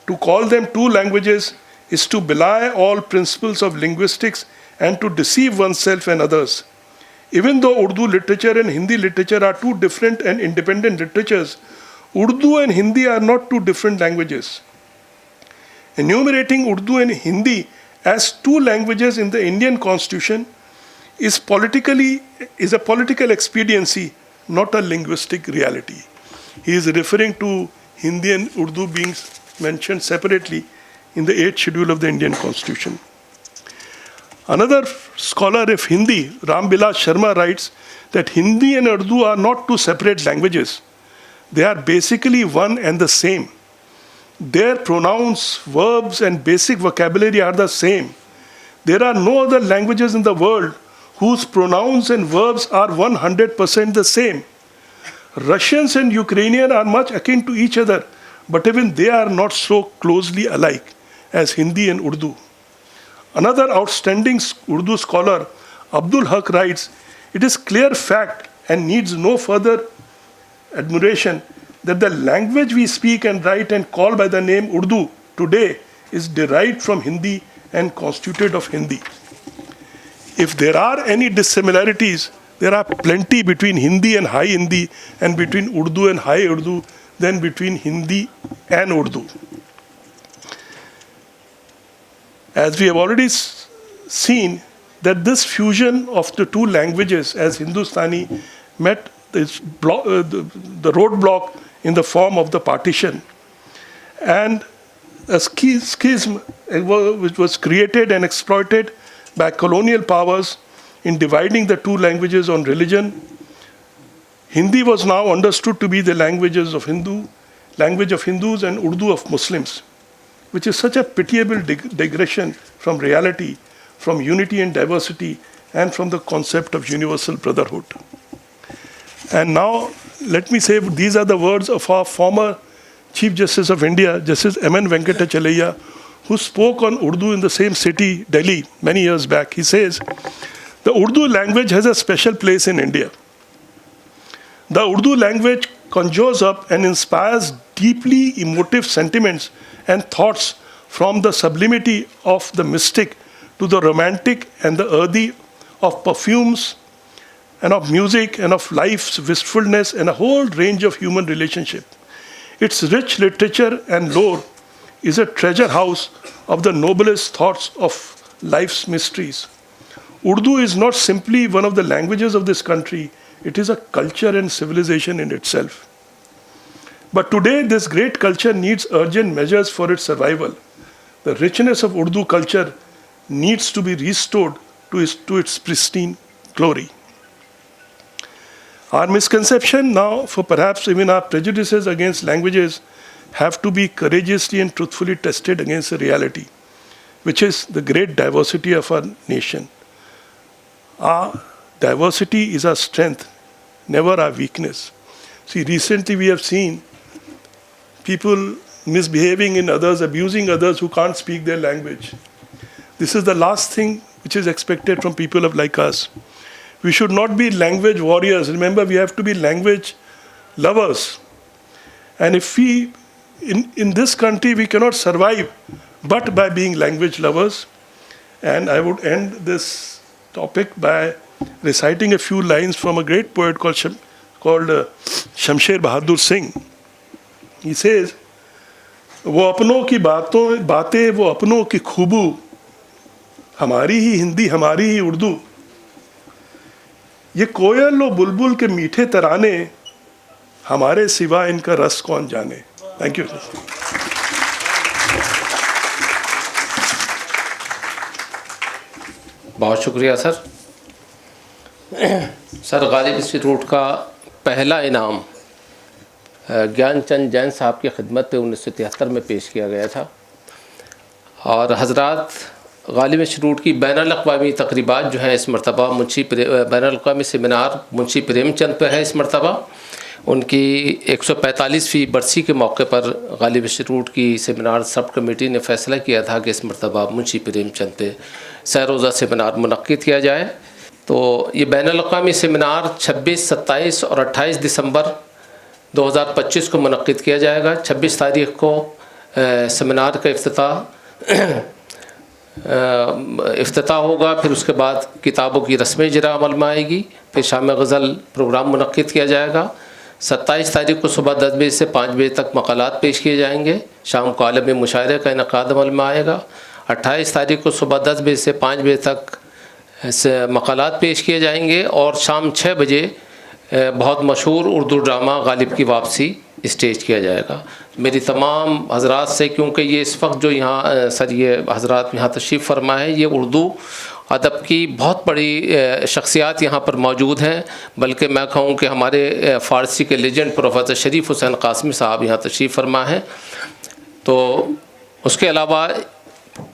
To call them two languages is to belie all principles of linguistics and to deceive oneself and others. Even though Urdu literature and Hindi literature are two different and independent literatures, Urdu and Hindi are not two different languages. Enumerating Urdu and Hindi as two languages in the Indian Constitution is a political expediency, not a linguistic reality. He is referring to Hindi and Urdu being mentioned separately in the 8th schedule of the Indian Constitution. Another scholar of Hindi, Rambilas Sharma, writes that Hindi and Urdu are not two separate languages. They are basically one and the same. Their pronouns, verbs, and basic vocabulary are the same. There are no other languages in the world whose pronouns and verbs are 100% the same. Russians and Ukrainian are much akin to each other, but even they are not so closely alike as Hindi and Urdu. Another outstanding Urdu scholar, Abdul Haq, writes, it is clear fact and needs no further admiration that the language we speak and write and call by the name Urdu today is derived from Hindi and constituted of Hindi. If there are any dissimilarities, there are plenty between Hindi and High Hindi and between Urdu and High Urdu than between Hindi and Urdu. As we have already seen, that this fusion of the two languages as Hindustani met the roadblock in the form of the partition. And a schism which was created and exploited by colonial powers in dividing the two languages on religion. Hindi was now understood to be the language of Hindus and Urdu of Muslims, which is such a pitiable digression from reality, from unity and diversity, and from the concept of universal brotherhood. And now, let me say, these are the words of our former Chief Justice of India, Justice M.N. Venkatachalaya, who spoke on Urdu in the same city, Delhi, many years back. He says, the Urdu language has a special place in India. The Urdu language conjures up and inspires deeply emotive sentiments and thoughts, from the sublimity of the mystic to the romantic and the earthy, of perfumes and of music and of life's wistfulness and a whole range of human relationship. Its rich literature and lore is a treasure house of the noblest thoughts of life's mysteries. Urdu is not simply one of the languages of this country, it is a culture and civilization in itself. But today, this great culture needs urgent measures for its survival. The richness of Urdu culture needs to be restored to its pristine glory. Our misconception now, for perhaps even our prejudices against languages, have to be courageously and truthfully tested against the reality, which is the great diversity of our nation. Our diversity is our strength, never our weakness. See, recently we have seen people misbehaving in others, abusing others who can't speak their language. This is the last thing which is expected from people like us. We should not be language warriors. Remember, we have to be language lovers. And if we, in this country, we cannot survive but by being language lovers. And I would end this topic by reciting a few lines from a great poet called Shamsher Bahadur Singh. He says, वो अपनों की बातें वो अपनों की खूबू, हमारी ही हिंदी हमारी ही उर्दू, ये कोयल और बुलबुल के मीठे तराने, हमारे सिवा इनका रस कौन जाने. Thank you. बहुत शुक्रिया सर. सर, गालिब इंस्टीट्यूट का पहला इनाम ज्ञानचंद जैन साहब की खिदमत पे 1973 में पेश किया गया था. और हजरात, गालिब इंस्टीट्यूट की बैनुल-अक़वामी तक़रीबात जो हैं इस मरतबा बैनुल-अक़वामी सेमिनार मुंशी प्रेमचंद पे है. इस मरतबा उनकी 145वीं बरसी के मौके पर गालिब इंस्टीट्यूट की सेमिनार सब कमेटी ने फ़ैसला किया था कि इस मरतबा मुंशी प्रेमचंद पे सैरोज़ा सेमिनार मुनक़्क़िद किया जाए. तो ये बैनुल-अक़वामी सेमिनार 26, 27 और 28 दिसंबर 2025 को मुनक़्क़िद किया जाएगा. 26 तारीख़ को सेमिनार का इफ्तिताह होगा. फिर उसके बाद किताबों की रस्म इजरा अमल में आएगी. फिर शाम गज़ल प्रोग्राम मुनक़्क़िद किया जाएगा. 27 तारीख़ को सुबह 10 बजे से 5 बजे तक मक़ालात पेश किए जाएंगे. शाम को आलमी मुशायरे का इनक़ाद अमल में आएगा. 28 तारीख़ को सुबह 10 बजे से 5 बजे तक मक़ालात पेश किए जाएंगे. और शाम 6 बजे बहुत मशहूर उर्दू ड्रामा गालिब की वापसी स्टेज किया जाएगा. मेरी तमाम हजरात से, क्योंकि ये इस वक्त जो यहाँ सर ये हजरात यहाँ तशरीफ़ फरमा है, ये उर्दू अदब की बहुत बड़ी शख्सियात यहाँ पर मौजूद हैं. बल्कि मैं कहूँ कि हमारे फ़ारसी के लेजेंड प्रोफेसर शरीफ हुसैन कासमी साहब यहाँ तशरीफ़ फरमा हैं. तो उसके अलावा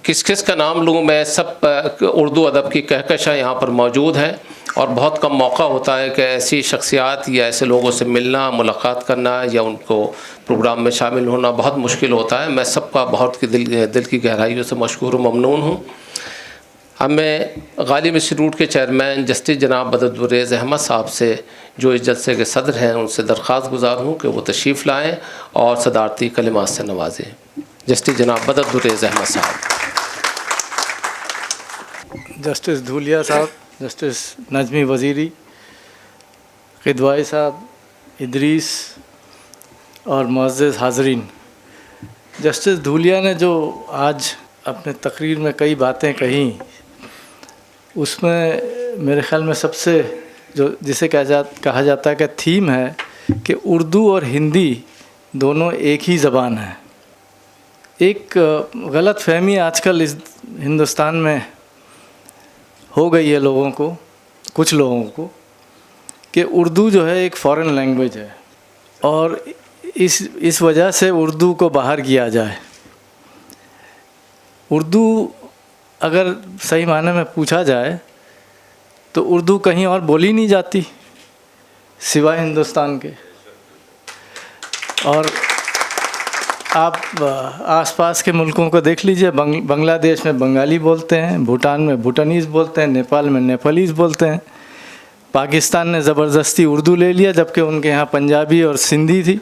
किस किस का नाम लूँ मैं, सब उर्दू अदब की कहकशां यहाँ पर मौजूद हैं. और बहुत कम मौका होता है कि ऐसी शख्सियात या ऐसे लोगों से मिलना, मुलाकात करना या उनको प्रोग्राम में शामिल होना बहुत मुश्किल होता है. मैं सबका बहुत दिल की गहराइयों से मशकूर व ममनून हूँ. अब मैं गालिब इंस्टीट्यूट के चेयरमैन जस्टिस जनाब बदरुद्दीन अहमद साहब से, जो इस जलसे के सदर हैं, उनसे दरख्वास्त गुजार हूँ कि वो तशरीफ़ लाएँ और सदारती कलिमात से नवाजें. जस्टिस जनाब बदरुद्दीन अहमद साहब. जस्टिस धूलिया साहब, जस्टिस नजमी वज़ीरी, क़िदवाई साहब, इदरीस और मुअज़्ज़ज़ हाज़रीन. जस्टिस धूलिया ने जो आज अपने तकरीर में कई बातें कही, उसमें मेरे ख़्याल में सबसे जो जिसे कहा जाता है कि थीम है कि उर्दू और हिंदी दोनों एक ही ज़बान है। एक गलत फहमी आजकल इस हिंदुस्तान में हो गई है लोगों को, कुछ लोगों को, कि उर्दू जो है एक फ़ॉरेन लैंग्वेज है और इस वजह से उर्दू को बाहर किया जाए। उर्दू अगर सही मायने में पूछा जाए तो उर्दू कहीं और बोली नहीं जाती सिवाय हिंदुस्तान के। और आप आसपास के मुल्कों को देख लीजिए, बांग्लादेश में बंगाली बोलते हैं, भूटान में भूटानीज़ बोलते हैं, नेपाल में नेपालीज़ बोलते हैं। पाकिस्तान ने ज़बरदस्ती उर्दू ले लिया जबकि उनके यहाँ पंजाबी और सिंधी थी।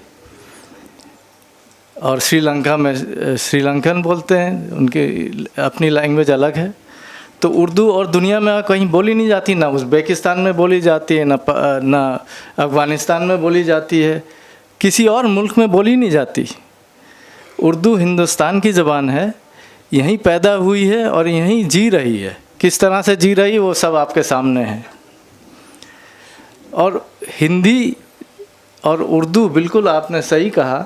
और श्रीलंका में श्रीलंकन बोलते हैं, उनकी अपनी लैंग्वेज अलग है। तो उर्दू और दुनिया में कहीं बोली नहीं जाती, ना उज़्बेकिस्तान में बोली जाती है, ना अफ़गानिस्तान में बोली जाती है, किसी और मुल्क में बोली नहीं जाती। उर्दू हिंदुस्तान की ज़बान है, यहीं पैदा हुई है और यहीं जी रही है। किस तरह से जी रही वो सब आपके सामने है। और हिंदी और उर्दू, बिल्कुल आपने सही कहा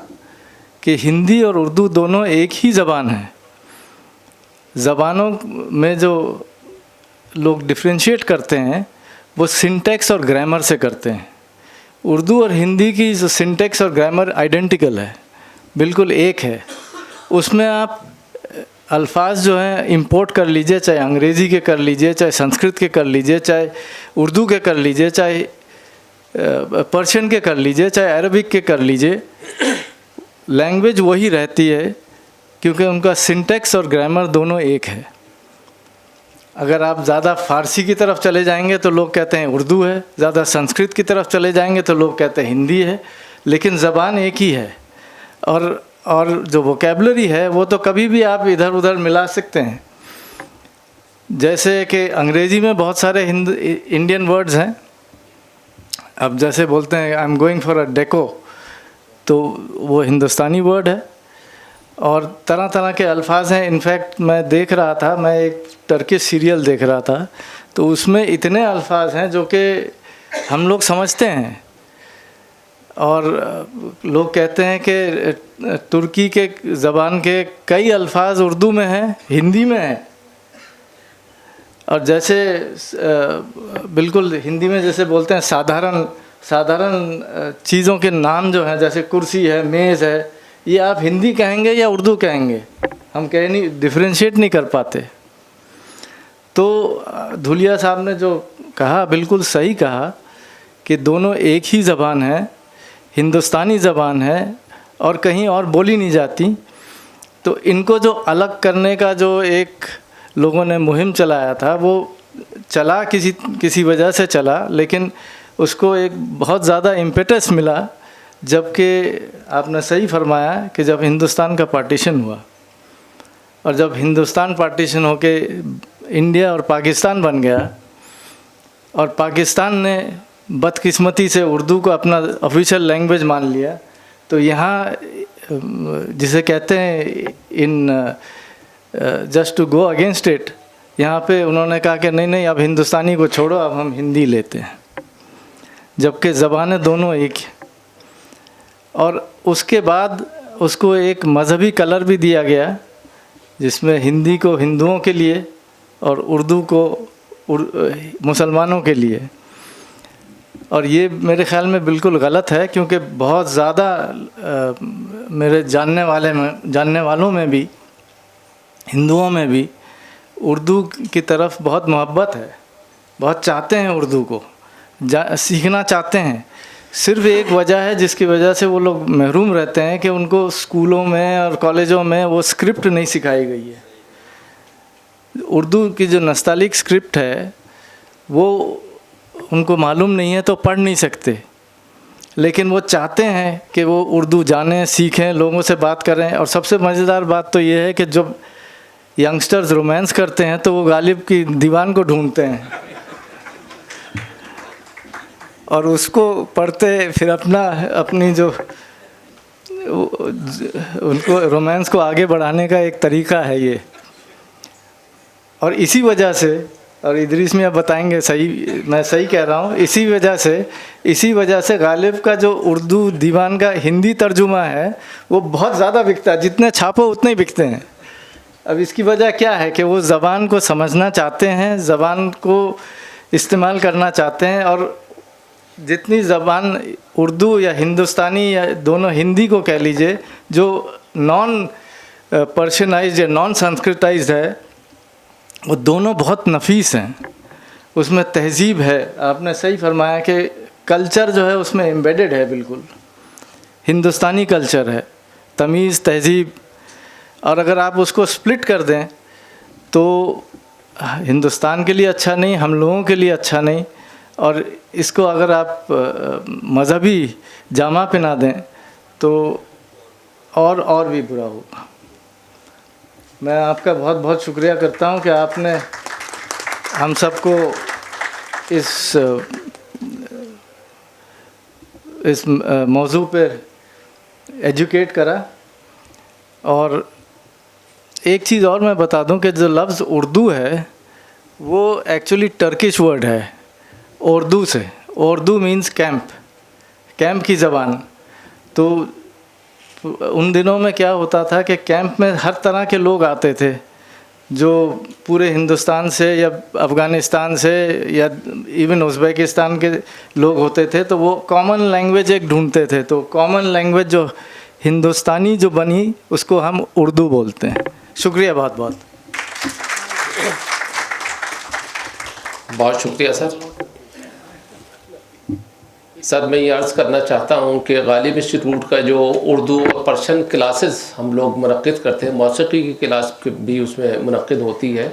कि हिंदी और उर्दू दोनों एक ही ज़बान है। ज़बानों में जो लोग डिफ्रेंशिएट करते हैं वो सिंटैक्स और ग्रामर से करते हैं। उर्दू और हिंदी की जो सिंटैक्स और ग्रामर आइडेंटिकल है, बिल्कुल एक है। उसमें आप अल्फाज जो हैं इंपोर्ट कर लीजिए, चाहे अंग्रेज़ी के कर लीजिए, चाहे संस्कृत के कर लीजिए, चाहे उर्दू के कर लीजिए, चाहे पर्शियन के कर लीजिए, चाहे अरबिक के कर लीजिए, लैंग्वेज वही रहती है क्योंकि उनका सिंटैक्स और ग्रामर दोनों एक है। अगर आप ज़्यादा फ़ारसी की तरफ चले जाएंगे तो लोग कहते हैं उर्दू है, ज़्यादा संस्कृत की तरफ चले जाएंगे तो लोग कहते हैं हिंदी है, लेकिन ज़बान एक ही है। और जो वोकेबलरी है वो तो कभी भी आप इधर उधर मिला सकते हैं। जैसे कि अंग्रेज़ी में बहुत सारे इंडियन वर्ड्स हैं। अब जैसे बोलते हैं I am going for a deco, तो वो हिंदुस्तानी वर्ड है। और तरह तरह के अल्फाज हैं। इनफैक्ट मैं देख रहा था, मैं एक टर्किश सीरियल देख रहा था, तो उसमें इतने अल्फाज हैं जो कि हम लोग समझते हैं। और लोग कहते हैं कि तुर्की के ज़बान के कई अल्फाज उर्दू में हैं, हिंदी में हैं। और जैसे बिल्कुल हिंदी में जैसे बोलते हैं साधारण चीज़ों के नाम जो हैं, जैसे कुर्सी है, मेज़ है, ये आप हिंदी कहेंगे या उर्दू कहेंगे, हम डिफ्रेंशिएट नहीं कर पाते। तो धुलिया साहब ने जो कहा बिल्कुल सही कहा कि दोनों एक ही ज़बान है, हिंदुस्तानी ज़बान है और कहीं और बोली नहीं जाती। तो इनको जो अलग करने का जो एक लोगों ने मुहिम चलाया था, वो चला किसी वजह से चला, लेकिन उसको एक बहुत ज़्यादा इम्पेटस मिला जबकि आपने सही फरमाया कि जब हिंदुस्तान का पार्टीशन हुआ और जब हिंदुस्तान पार्टीशन होके इंडिया और पाकिस्तान बन गया और पाकिस्तान ने बदकिस्मती से उर्दू को अपना ऑफिशियल लैंग्वेज मान लिया, तो यहाँ जिसे कहते हैं in just to go against it, यहाँ पे उन्होंने कहा कि नहीं अब हिंदुस्तानी को छोड़ो, अब हम हिंदी लेते हैं, जबकि ज़बानें दोनों एक हैं। और उसके बाद उसको एक मज़हबी कलर भी दिया गया जिसमें हिंदी को हिंदुओं के लिए और उर्दू को मुसलमानों के लिए। और ये मेरे ख़्याल में बिल्कुल गलत है, क्योंकि बहुत ज़्यादा मेरे जानने वालों में भी, हिंदुओं में भी उर्दू की तरफ बहुत मोहब्बत है, बहुत चाहते हैं उर्दू को सीखना चाहते हैं। सिर्फ एक वजह है जिसकी वजह से वो लोग महरूम रहते हैं कि उनको स्कूलों में और कॉलेजों में वो स्क्रिप्ट नहीं सिखाई गई है। उर्दू की जो नस्तालिक स्क्रिप्ट है वो उनको मालूम नहीं है तो पढ़ नहीं सकते, लेकिन वो चाहते हैं कि वो उर्दू जानें, सीखें, लोगों से बात करें। और सबसे मज़ेदार बात तो ये है कि जब यंगस्टर्स रोमांस करते हैं तो वो गालिब की दीवान को ढूंढते हैं और उसको पढ़ते फिर अपनी जो उनको रोमांस को आगे बढ़ाने का एक तरीका है ये। और इसी वजह से और इदरीस मियाँ बताएंगे, सही मैं सही कह रहा हूँ। इसी वजह से गालिब का जो उर्दू दीवान का हिंदी तर्जुमा है वो बहुत ज़्यादा बिकता है, जितने छापो उतने ही बिकते हैं। अब इसकी वजह क्या है कि वो ज़बान को समझना चाहते हैं, ज़बान को इस्तेमाल करना चाहते हैं, और जितनी ज़बान उर्दू या हिंदुस्तानी या दोनों, हिंदी को कह लीजिए, जो नॉन पर्शियनाइज्ड या नॉन संस्कृताइज्ड है, वो दोनों बहुत नफीस हैं। उसमें तहज़ीब है, आपने सही फरमाया कि कल्चर जो है उसमें एम्बेडेड है, बिल्कुल हिंदुस्तानी कल्चर है, तमीज़, तहज़ीब। और अगर आप उसको स्प्लिट कर दें तो हिंदुस्तान के लिए अच्छा नहीं, हम लोगों के लिए अच्छा नहीं। और इसको अगर आप मज़हबी जामा पहना दें तो और भी बुरा होगा। मैं आपका बहुत बहुत शुक्रिया करता हूं कि आपने हम सबको इस मौजू पर एजुकेट करा। और एक चीज़ और मैं बता दूं कि जो लफ्ज़ उर्दू है वो एक्चुअली टर्किश वर्ड है, उर्दू से। उर्दू मीन्स कैंप की ज़बान। तो उन दिनों में क्या होता था कि कैंप में हर तरह के लोग आते थे, जो पूरे हिंदुस्तान से या अफ़गानिस्तान से या इवन उज़्बेकिस्तान के लोग होते थे। तो वो कॉमन लैंग्वेज एक ढूंढते थे। तो कॉमन लैंग्वेज जो हिंदुस्तानी जो बनी उसको हम उर्दू बोलते हैं। शुक्रिया बहुत बहुत। बहुत शुक्रिया सर। सर मैं ये अर्ज़ करना चाहता हूँ कि गालिब इंस्टीट्यूट का जो उर्दू और पर्शियन क्लासेस हम लोग मुनक़्क़िद करते हैं, मौसीक़ी की क्लास भी उसमें मुनक़्क़िद होती है।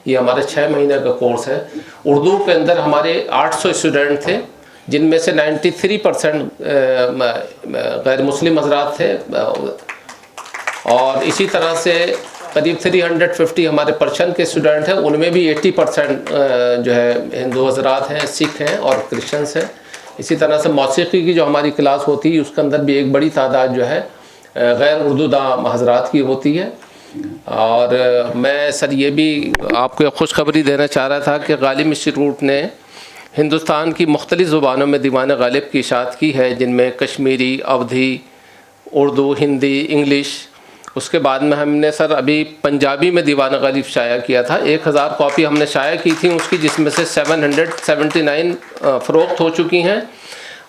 ये हमारे 6 महीने का कोर्स है। उर्दू के अंदर हमारे 800 स्टूडेंट थे, जिनमें से 93% गैर मुस्लिम हज़रात थे, और इसी तरह से करीब 350 हमारे पर्शियन के स्टूडेंट हैं। उनमें भी 80% जो है हिंदू हज़रात हैं, सिख हैं और क्रिश्चियंस हैं। इसी तरह से मौसीक़ी की जो हमारी क्लास होती है उसके अंदर भी एक बड़ी तादाद जो है गैर उर्दू दाम हज़रात की होती है। और मैं सर ये भी आपको खुशखबरी देना चाह रहा था कि गालिब इंस्टीट्यूट ने हिंदुस्तान की मुख्तलिफ़ ज़ुबानों में दीवान गालिब की इशाअत की है, जिनमें कश्मीरी, अवधी, उर्दू, हिंदी, इंग्लिश। उसके बाद में हमने सर अभी पंजाबी में दीवान गालिब शाया किया था। 1000 कॉपी हमने शाया की थी उसकी, जिसमें से 779 फ़रोख्त हो चुकी हैं।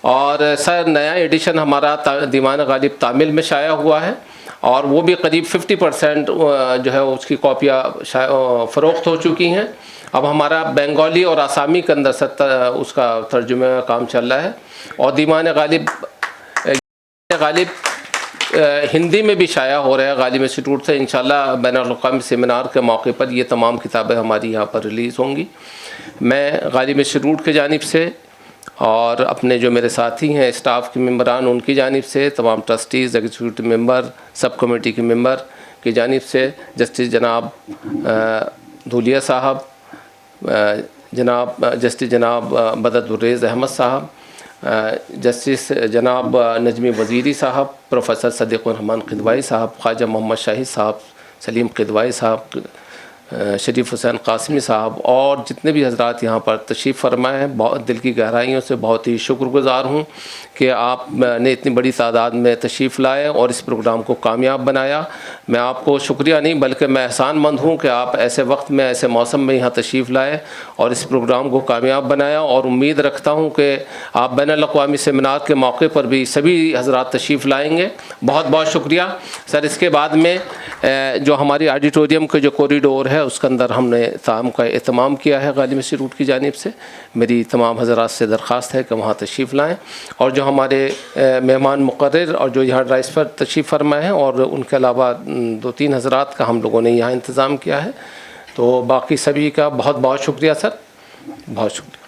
और सर नया एडिशन हमारा दीवान गालिब तामिल में शाया हुआ है, और वो भी करीब 50% जो है उसकी कॉपियाँ फ़रोख्त हो चुकी हैं। अब हमारा बंगाली और आसामी के अंदर उसका तर्जुमे का काम चल रहा है। और दीवान गालिब हिंदी में भी शाया हो रहा है गालिब इंस्टीट्यूट से। इंशाल्लाह बैनुल-अक़वामी सेमिनार के मौके पर ये तमाम किताबें हमारी यहाँ पर रिलीज़ होंगी। मैं गालिब इंस्टीट्यूट के जानिब से और अपने जो मेरे साथी हैं स्टाफ के मेंबरान उनकी जानिब से, तमाम trustees, executive member, sub committee के मेंबर की जानिब से, जस्टिस जनाब धूलिया साहब, जस्टिस जनाब बदरुद्दीन अहमद साहब, जस्टिस जनाब नजमी वज़ीरी साहब, प्रोफेसर सदीक़ुर रहमान क़िदवाई साहब, ख्वाजा मोहम्मद शाहिद साहब, सलीम क़िदवाई साहब, शरीफ हुसैन कासिमी साहब, और जितने भी हज़रात यहाँ पर तशरीफ़ फरमाए हैं, बहुत दिल की गहराइयों से बहुत ही शुक्रगुज़ार हूँ कि आपने इतनी बड़ी तादाद में तशरीफ़ लाए और इस प्रोग्राम को कामयाब बनाया। मैं आपको शुक्रिया नहीं बल्कि मैं एहसानमंद हूँ कि आप ऐसे वक्त में, ऐसे मौसम में यहाँ तशरीफ़ लाए और इस प्रोग्राम को कामयाब बनाया। और उम्मीद रखता हूँ कि आप बैनुल-अक़वामी सेमिनार के मौके पर भी सभी हज़रात तशरीफ़ लाएँगे। बहुत बहुत शुक्रिया सर। इसके बाद में जो हमारी ऑडिटोरियम के जो कॉरिडोर है उसके अंदर हमने ताम का एहतमाम किया है गालिब इंस्टीट्यूट की जानिब से। मेरी तमाम हज़रात से दरख्वास्त है कि वहाँ तशरीफ़ लाएँ, और जो हमारे मेहमान मुक़र्रर और जो यहाँ राइस पर तशरीफ़ फरमाए हैं, और उनके अलावा 2-3 हज़रात का हम लोगों ने यहाँ इंतज़ाम किया है। तो बाकी सभी का बहुत बहुत शुक्रिया सर, बहुत शुक्रिया।